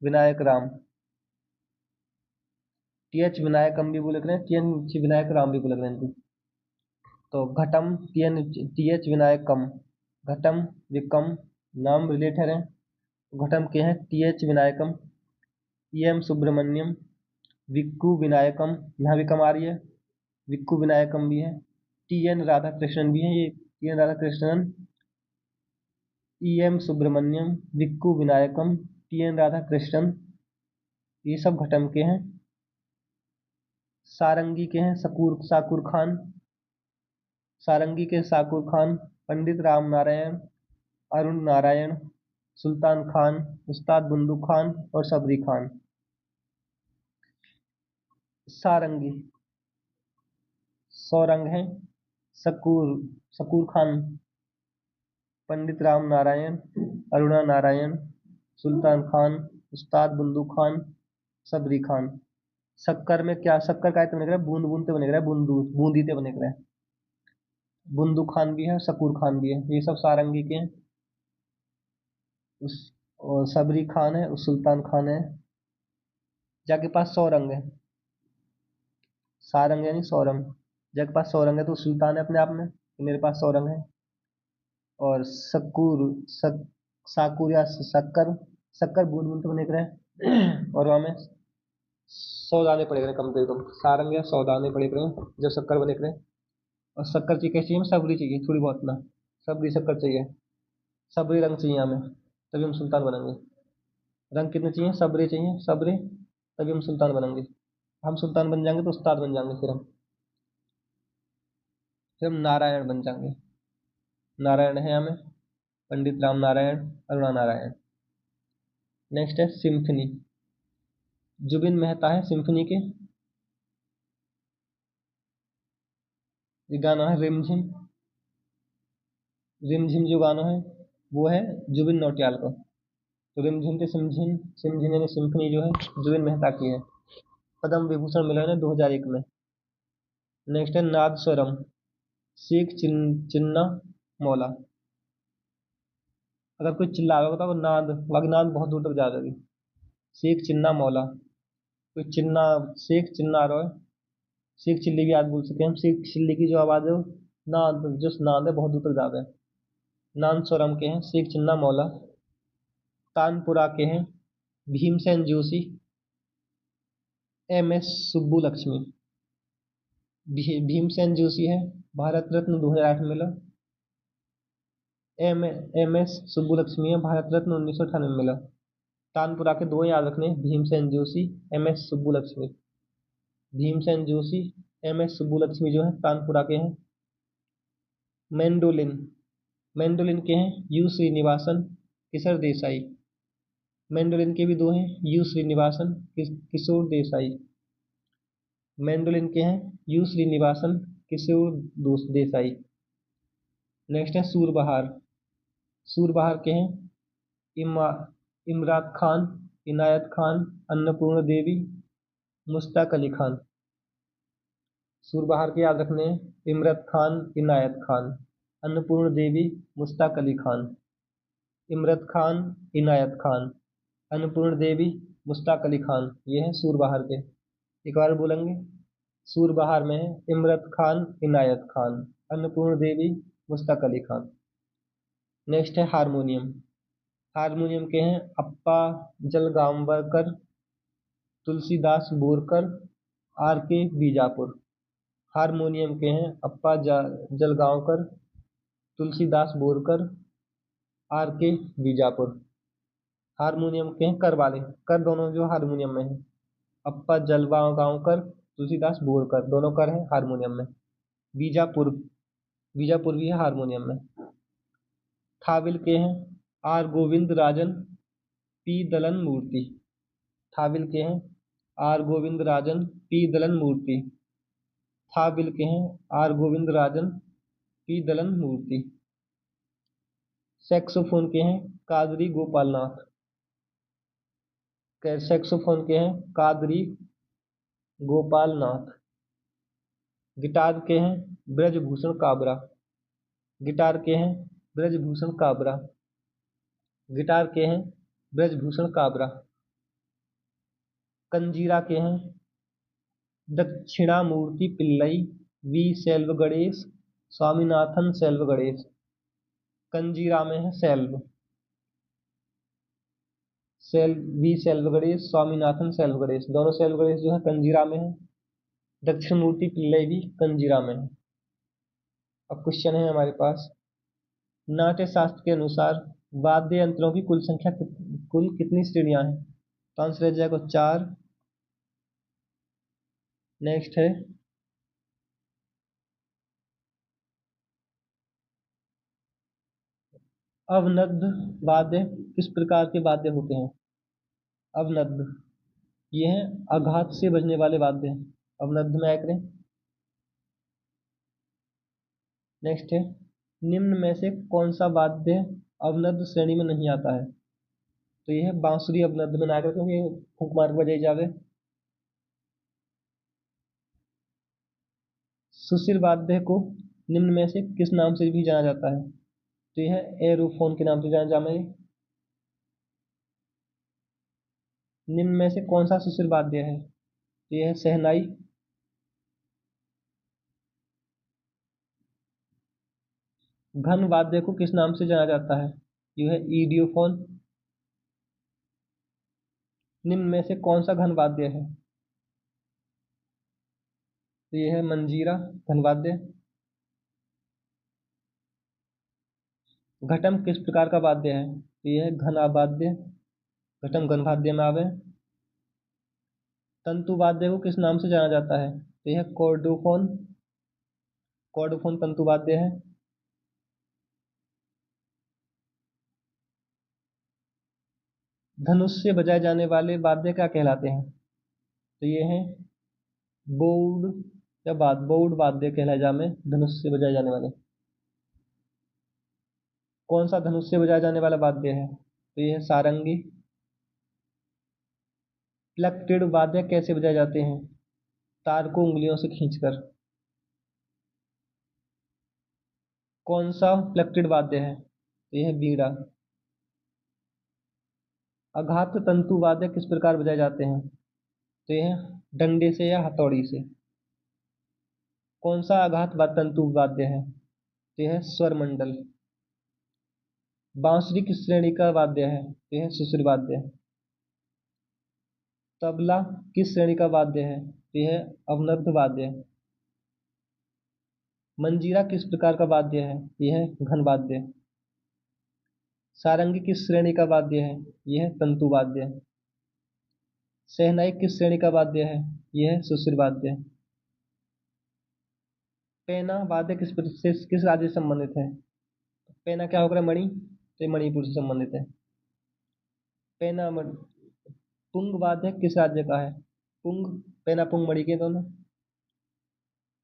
विनायक राम। TH विनायकम भी बोल रहे हैं, TN विनायक राम भी बोल रहे हैं इनको। तो घटम TH विनायकम, घटम विकम नाम रिलेटेड है। घटम के हैं TH विनायकम, EM सुब्रमण्यम, विक्कू विनायकम, यहाँ विकम आ रही है, विक्कू विनायकम भी है। TN राधा कृष्णन भी है ये, TN Radha Krishnan, EM Subramaniam, Vikku Vinayakam, TN Radha Krishnan, ये सब घटम के हैं। सारंगी के हैं साकुर खान, सारंगी के साकुर खान, पंडित राम नारायण, अरुण नारायण, सुल्तान खान, उस्ताद बुंदू खान और सबरी खान। सारंगी सौरंग हैं सकूर सकूर खान, पंडित राम नारायण, अरुणा नारायण, सुल्तान खान, उस्ताद बुंदू खान, सबरी खान। शक्कर में क्या, शक्कर का बने रहा है, बूंद बूंद बने रहा है, बूंदी ते बने रहा है। बुंदू खान भी है, सकूर खान भी है, ये सब सारंगी के हैं। उस और सबरी खान है, उस सुल्तान खान है। जाके पास सौरंग है, सारंग यानी सौरंग। जाके पास सौरंग है तो सुल्तान है अपने आप में, तो मेरे पास सौरंग है। और सकूर साकुर या शक्कर, शक्कर बूंद बूंद बने रहे और वहां में 100 दाने पड़े रहे कम से कम, सारंग या 100 दाने पड़े रहे जब शक्कर बने रहे। और शक्कर चाहिए कैसी, हमें सबरी चाहिए थोड़ी बहुत ना, सबरी शक्कर चाहिए, सबरी रंग चाहिए हमें, तभी हम सुल्तान बनेंगे। रंग कितने चाहिए? सबरी चाहिए, सबरी, तभी हम सुल्तान बनेंगे। हम सुल्तान बन जाएंगे तो उस्ताद बन जाएंगे, फिर हम नारायण बन जाएंगे। नारायण है हमें, पंडित राम नारायण, अरुणा नारायण। नेक्स्ट है सिम्फनी। जुबिन मेहता है सिम्फनी के। ये गाना है रिमझिम, रिमझिम जो गाना है वो है जुबिन नौटियाल का। तो रिमझिम के सिमझिम, सिमझिम यानी सिम्फनी जो है जुबिन मेहता की है। पद्म विभूषण मिला है ना 2001 में। नेक्स्ट है नाद स्वरम, शेख चिन्ना मौला। अगर कोई चिल्ला रहा होगा तो नाद, बाकी नाद बहुत दूर तक जा रही। शेख चिन्ना मौला, कोई चिन्ना, शेख चिन्ना आ रहा है, शेख चिल्ली भी आज बोल सकते हैं हम। शेख चिल्ली की जो आवाज है वो नाद, जो नाद है बहुत दूर तक जा रहा है। नान स्वरम के हैं शेख चिन्ना मौला। तानपुरा के हैं भीमसेन जोशी, MS सुब्बू लक्ष्मी। भीमसेन जोशी है भारत रत्न 2008 में मिला। MS सुब्बू लक्ष्मी है भारत रत्न 1998 में मिला। तानपुरा के दो याद रखने, भीमसेन जोशी, MS सुब्बू लक्ष्मी। भीमसेन जोशी, MS सुब्बू लक्ष्मी जो है तानपुरा के हैं। मेंडोलिन, मेंडोलिन के हैं U श्रीनिवासन, किशोर देसाई। मेंडोलिन के भी दो हैं, U श्रीनिवासन, किशोर देसाई। मैंडोलिन के हैं यू श्रीनिवासन, किशोर देसाई। नेक्स्ट है सूरबहार। सूरबहार के हैं इमा इमरात खान, इनायत खान, अन्नपूर्ण देवी, मुश्ताक अली खान। सूरबहार के याद रखने हैं, इमरत खान, इनायत खान, अन्नपूर्ण देवी, मुश्ताक अली खान। इमरत खान, इनायत खान, अन्नपूर्ण देवी, मुश्ताक अली खान, ये हैं सूरबहार के। एक बार बोलेंगे, सूरबहार में है इमरत खान, इनायत खान, अन्नपूर्ण देवी, मुश्ताक अली खान। नेक्स्ट है हारमोनियम। हारमोनियम के हैं अप्पा जलगांवकर, तुलसीदास बोरकर, आर के बीजापुर। हारमोनियम के हैं अप्पा जलगांवकर, तुलसीदास बोरकर, आर के बीजापुर। हारमोनियम के हैं कर वाले, कर दोनों जो हारमोनियम में है, अप्पा जलगांवकर, तुलसीदास बोरकर, दोनों कर हैं हारमोनियम में। बीजापुर, बीजापुर भी है हारमोनियम में। थाविल के हैं आर गोविंद राजन, पी दलन मूर्ति। थाविल के हैं आर गोविंद राजन, पी दलन मूर्ति। थाविल के हैं are Govind Rajan, P Dalan Murthy. Saxophone के हैं कादरी गोपालनाथ। सैक्सोफोन के हैं कादरी गोपालनाथ। गिटार के हैं ब्रजभूषण काबरा। गिटार के हैं ब्रजभूषण काबरा। गिटार के हैं ब्रजभूषण काबरा। कंजीरा के हैं दक्षिणामूर्ति पिल्लई, वी सेल्व गणेश, स्वामीनाथन सेल्व गणेश। कंजीरा में है सेल्व, वी सेल्व गणेश, स्वामीनाथन सेल्व गणेश, दोनों सेल्व गणेश जो है कंजीरा में है। दक्षिण मूर्ति पिल्लई भी कंजीरा में है। अब क्वेश्चन है हमारे पास, नाट्य शास्त्र के अनुसार वाद्य यंत्रों की कुल संख्या कुल कितनी श्रेणियां हैं? तो आंसर हो जाएगा 4। नेक्स्ट है अवनद्ध वाद्य किस प्रकार के वाद्य होते हैं? अवनद्ध ये हैं आघात से बजने वाले वाद्य हैं, अवनद्ध में आया करें। नेक्स्ट है निम्न में से कौन सा वाद्य अवनद्ध श्रेणी में नहीं आता है? तो ये है बांसुरी अवनद्ध में ना आकर, क्योंकि फूंक मार के बजाई जावे। सुशील वाद्य को निम्न में से किस नाम से भी जाना जाता है? तो यह है एरोफोन के नाम से जाना जाता है। निम्न में से कौन सा सुशील वाद्य है? तो यह है शहनाई। घन वाद्य को किस नाम से जाना जाता है? यह है ईडियोफोन। निम्न में से कौन सा घन वाद्य है? तो यह है मंजीरा घन वाद्य। घटम किस प्रकार का वाद्य है? तो यह है घन वाद्य, घटम घन वाद्य में आवे। तंतु वाद्य को किस नाम से जाना जाता है? तो यह कॉर्डोफोन, कॉर्डोफोन तंतु वाद्य है। धनुष से बजाए जाने वाले वाद्य क्या कहलाते हैं? तो ये हैं बोउड या बोउड वाद्य कहलाए जामे, धनुष से बजाए जाने वाले। कौन सा धनुष से बजाया जाने वाला वाद्य है? तो ये है सारंगी। प्लक्टेड वाद्य कैसे बजाए जाते हैं? तार को उंगलियों से खींचकर। कौन सा प्लक्टेड वाद्य है? तो यह है बीड़ा। आघात तंतु वाद्य किस प्रकार बजाए जाते हैं? तो यह है डंडे से या हथौड़ी से। कौन सा आघात तंतु वाद्य है? तो यह है स्वर मंडल। बांसुरी किस श्रेणी का वाद्य है? तो यह है सुश्री वाद्य। तबला किस श्रेणी का वाद्य है? तो यह है अवनद्ध वाद्य। मंजीरा किस प्रकार का वाद्य है? यह है घन वाद्य। सारंगी किस श्रेणी का वाद्य है? यह है तंतु वाद्य। शहनाई किस श्रेणी का वाद्य है? यह है सुश्री वाद्य। पैना वाद्य किस राज्य से संबंधित है? पैना क्या होगा? मणि, तो ये मणिपुर से संबंधित है। पैना पुंग वाद्य किस राज्य का है? पुंग, पैना पुंग मणि के दोनों।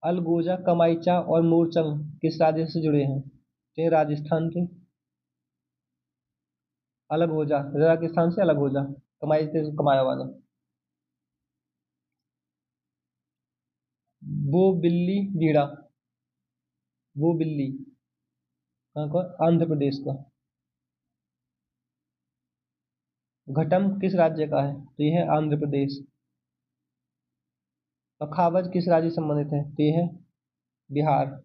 अलगोजा, कमाइचा और मोरचंग किस राज्य से जुड़े हैं? तो ये राजस्थान के। अलग हो जा, राजस्थान से अलग हो जा, कमाई से कमाया वाला। वो बिल्ली बीड़ा, वो बिल्ली कहाँ का? आंध्र प्रदेश का। घटम किस राज्य का है? तो ये है आंध्र प्रदेश। पखावज किस राज्य से संबंधित है? तो ये है बिहार।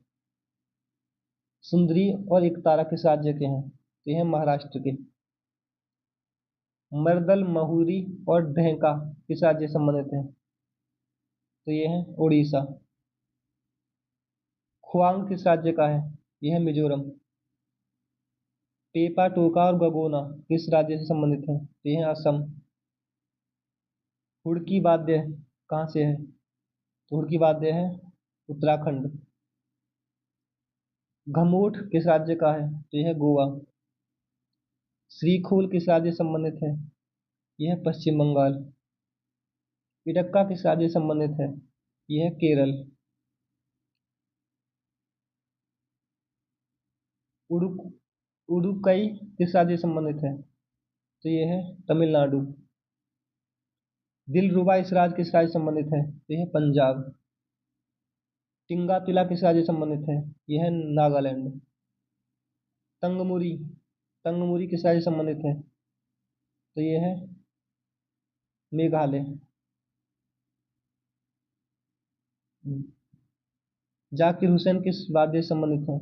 सुंदरी और एकतारा किस राज्य के हैं? तो ये है महाराष्ट्र के। मर्दल, महुरी और ढेंका किस राज्य से संबंधित है? तो ये है उड़ीसा। खुआंग किस राज्य का है? यह है मिजोरम। पेपा, टोका और गगोना किस राज्य से संबंधित है? तो ये है असम। हुड़की वाद्य कहाँ से है? तो हुड़की वाद्य है उत्तराखंड। घमूठ किस राज्य का है? तो यह है गोवा। श्रीखोल किस राज्य से संबंधित है? यह है पश्चिम बंगाल। इडक्का किस राज्य से संबंधित है? यह है केरल। उडुक उडुकई किस राज्य से संबंधित है? तो ये है तमिलनाडु। दिलरुबा इस राज्य किस राज्य से संबंधित है? तो यह है पंजाब। टिंगातिला किस राज्य से संबंधित है? यह है नागालैंड। तंगमुरी तंगमुरी किस राज्य से संबंधित है? तो ये है मेघालय। जाकिर हुसैन किस वाद्य से संबंधित है?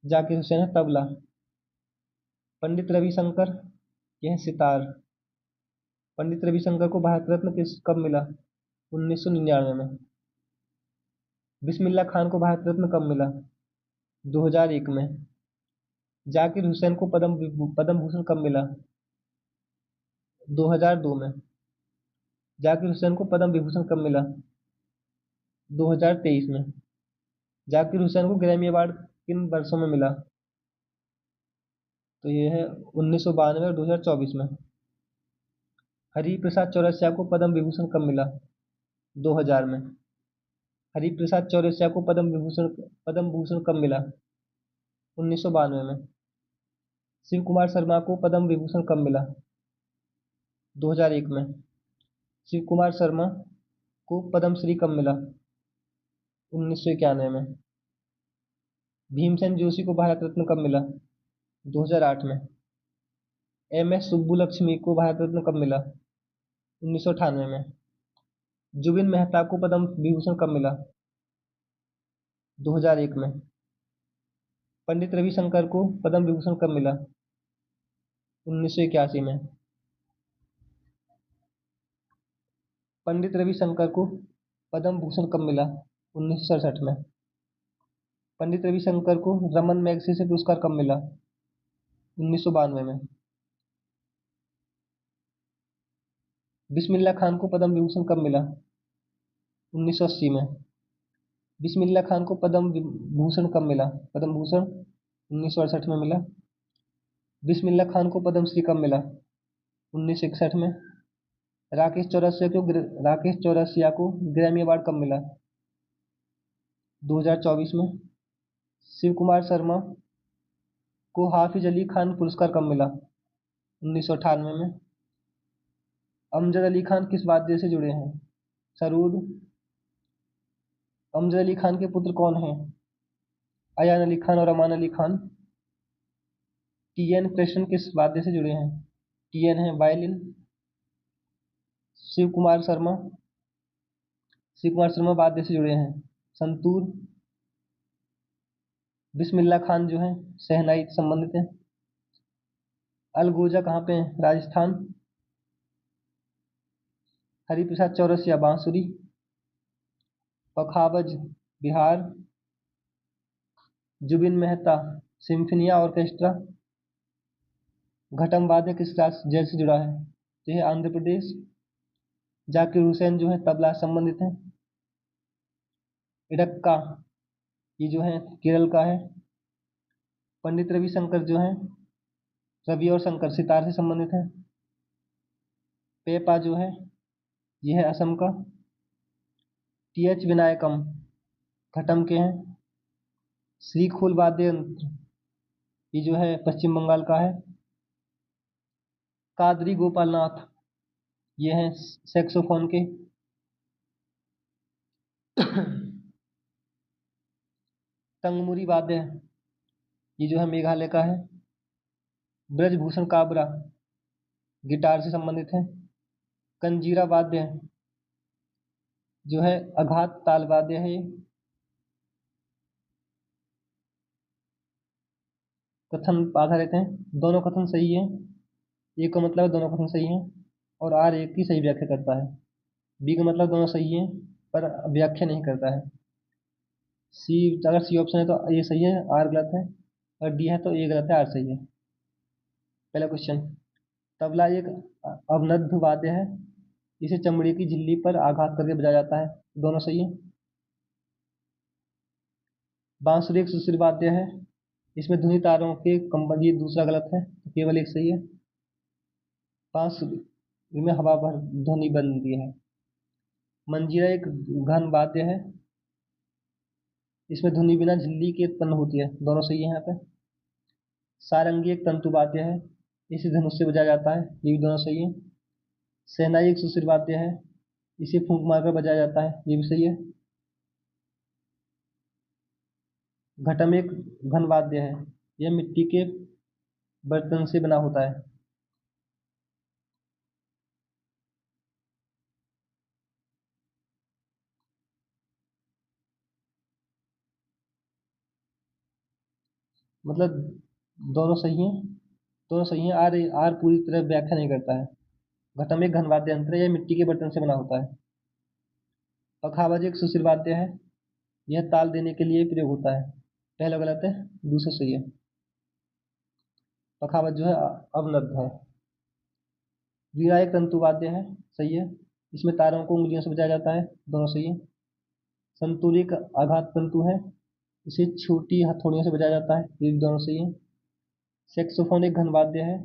जाकिर हुसैन है तबला। पंडित रविशंकर, यह है सितार। पंडित रविशंकर को भारत रत्न किस कब मिला? 1999 में। बिस्मिल्लाह खान को भारत रत्न कब मिला? 2001 में। जाकिर हुसैन को पद्म भूषण कब मिला? 2002 में। जाकिर हुसैन को पद्म विभूषण कब मिला? 2023 में। जाकिर हुसैन को ग्रैमी अवार्ड किन वर्षों में मिला? तो ये है 1992 और 2024 में। हरिप्रसाद चौरसिया को पद्म विभूषण कब मिला? 2000 में। हरिप्रसाद चौरसिया को पद्म भूषण कब मिला? 1992 में। शिव कुमार शर्मा को पद्म विभूषण कब मिला? 2001 में। शिव कुमार शर्मा को पद्मश्री कब मिला? 1991 में। भीमसेन जोशी को भारत रत्न कब मिला? 2008 में। MS सुब्बुलक्ष्मी को भारत रत्न कब मिला? 1998 में। जुबिन मेहता को पद्म विभूषण कब मिला? 2001 में। पंडित रविशंकर को पद्म विभूषण कब मिला? 1981 में। पंडित रविशंकर को पद्म भूषण कब मिला? 1967 में। पंडित रविशंकर को रमन मैगसेसे पुरस्कार कब मिला? 1992 में। बिस्मिल्लाह खान को पद्म विभूषण कब मिला? 1980 में। बिस्मिल्लाह खान को भूषण कब मिला? पद्म भूषण 1968 में मिला। बिस्मिल्लाह खान को पद्मश्री कब मिला? 1961 में। राकेश चौरसिया को ग्रैमी अवार्ड कब मिला? 2024 में। शिव कुमार शर्मा को हाफिज अली खान पुरस्कार कब मिला? 1998 में। अमजद अली खान किस वाद्य से जुड़े हैं? सरूद। अमजद अली खान के पुत्र कौन हैं? अयान अली खान और अमान अली खान। TN कृष्ण किस वाद्य से जुड़े हैं? TN है वायलिन। शिव कुमार शर्मा वाद्य से जुड़े हैं संतूर। बिस्मिल्लाह खान जो है शहनाई से संबंधित है। अलगोजा कहाँ पे है? राजस्थान। हरिप्रसाद चौरसिया बांसुरी। पखावज बिहार। जुबिन मेहता सिम्फनिया ऑर्केस्ट्रा। घटम वाद्य किस राज्य से जुड़ा है? तो यह आंध्र प्रदेश। जाकिर हुसैन जो है तबला से संबंधित है। इडक्का ये जो है केरल का है। पंडित रविशंकर जो है रवि और शंकर सितार से संबंधित है। पेपा जो है यह है असम का। TH विनायकम घटम के हैं। श्रीखोल वाद्य यंत्र, ये जो है पश्चिम बंगाल का है। कादरी गोपाल नाथ, ये हैं सैक्सोफोन के। तंगमुरी वाद्य, ये जो है मेघालय का है। ब्रजभूषण काबरा, गिटार से संबंधित है। कंजीरा वाद्य, जो है आघात ताल वाद्य है ये। कथन आधारित हैं, दोनों कथन सही है। ए का मतलब दोनों कथन सही है और आर एक की सही व्याख्या करता है। बी का मतलब दोनों सही है पर व्याख्या नहीं करता है। सी, अगर सी ऑप्शन है तो ये सही है, आर गलत है, और डी है तो ए गलत है, आर सही है। पहला क्वेश्चन, तबला एक अवनद्ध वाद्य है, इसे चमड़े की झिल्ली पर आघात करके बजाया जाता है, दोनों सही है। बांसुरी एक सुशील वाद्य है, इसमें ध्वनि तारों के कंपन, ये दूसरा गलत है, तो केवल एक सही है। बांसुरी में हवा भर ध्वनि बनती है। मंजीरा एक घन वाद्य है, इसमें ध्वनि बिना झिल्ली के उत्पन्न होती है, दोनों सही है यहाँ पे। सारंगी एक तंतु वाद्य है, इसे धनुष से बजाया जाता है, ये भी दोनों सही है। शहनाई एक सुशील वाद्य है, इसे फूंक मारकर बजाया जाता है, ये भी सही है। घटम एक घन वाद्य है, यह मिट्टी के बर्तन से बना होता है। मतलब दोनों सही हैं, दोनों सही हैं। आर आर पूरी तरह व्याख्या नहीं करता है। घटम एक घन वाद्य यंत्र है, यह मिट्टी के बर्तन से बना होता है। पखावज एक सुशील वाद्य है, यह ताल देने के लिए प्रयोग होता है, पहला गलत है, दूसरा सही है। पखावज जो है अवनद्ध है। वीणा एक तंतु वाद्य है, सही है, इसमें तारों को उंगलियों से बजाया जाता है, दोनों सही है। संतूर एक आघात तंतु है, इसे छोटी हथौड़ियों से बजाया जाता है, ये भी दोनों सही है। सेक्सोफोन एक घन वाद्य है,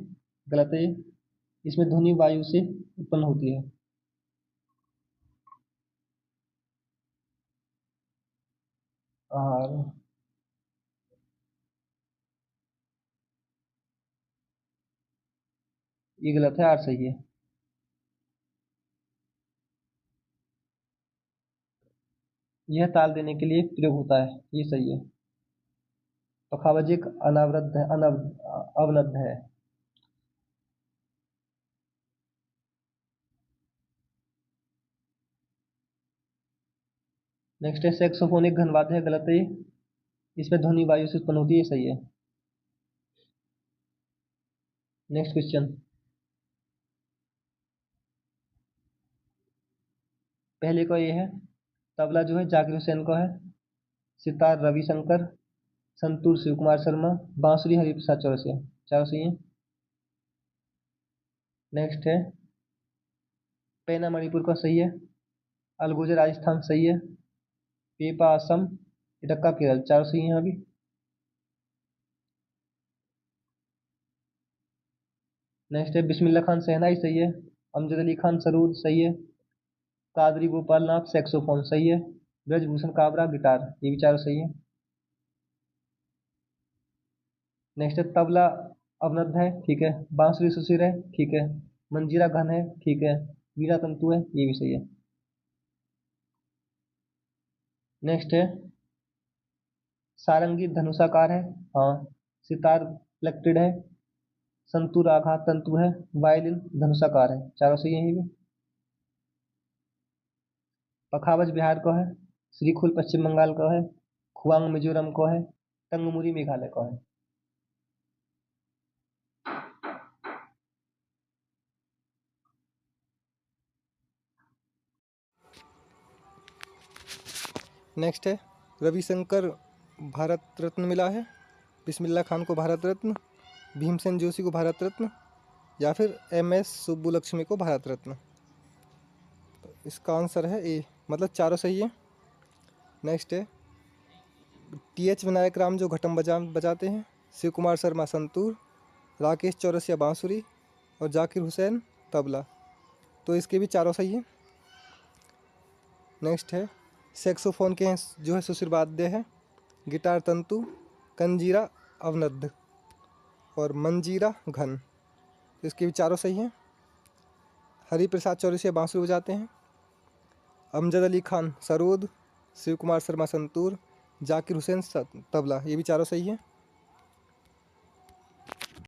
गलत है, इसमें ध्वनि वायु से उत्पन्न होती है। और ये गलत है, आर सही है। यह ताल देने के लिए प्रयोग होता है, ये सही है। पखावज एक अनावृद्ध है, अवनद्ध है। नेक्स्ट है सेक्सोफोन एक घन वाद्य है, गलत है, इसमें ध्वनि वायु से उत्पन्न होती है, सही है। नेक्स्ट क्वेश्चन, पहले का ये है, तबला जो है जाकिर हुसैन का है, सितार रविशंकर, संतूर शिव कुमार शर्मा, बांसुरी हरिप्रसाद चौरसिया, चारों सही है। नेक्स्ट है पैना मणिपुर का सही है, अलगोजा राजस्थान सही है, पेपा असम, इटक्का केरल, चारों सही है यहाँ भी। नेक्स्ट है बिस्मिल्लाह खान शहनाई सही है, अमजद अली खान सरूद सही है, कादरी गोपाल नाथ सैक्सोफोन सही है, ब्रजभूषण काबरा गिटार, ये भी चारों सही है। नेक्स्ट है तबला अवनद्ध है, ठीक है, बांसुरी सुशील है, ठीक है, मंजीरा घन है, ठीक है, वीणा तंतु है, ये भी सही है। नेक्स्ट है सारंगी धनुषाकार है, हाँ, सितार प्लक्टेड है, संतूर आघात तंतु है, वायलिन धनुषाकार है, चारों सही है ये भी। पखावज बिहार का है, श्रीखुल पश्चिम बंगाल का है, खुआंग मिजोरम का है, तंगमुरी मेघालय का है। नेक्स्ट है रविशंकर भारत रत्न मिला है, बिस्मिल्लाह खान को भारत रत्न, भीमसेन जोशी को भारत रत्न, या फिर MS सुब्बुलक्ष्मी को भारत रत्न। तो इसका आंसर है ए, मतलब चारों सही है। नेक्स्ट है TH विनायक राम जो घटम बजाते हैं, शिव कुमार शर्मा संतूर, राकेश चौरसिया बांसुरी और जाकिर हुसैन तबला, तो इसके भी चारों सही है। नेक्स्ट है सैक्सोफोन के जो है सुशिर वाद्य है। गिटार तंतु, कंजीरा अवनद्ध और मंजीरा घन। इसके भी चारों सही हैं। हरिप्रसाद चौरसिया बांसुरी बजाते हैं। अमजद अली खान सरोद, शिव कुमार शर्मा संतूर, जाकिर हुसैन तबला। ये भी चारों सही है।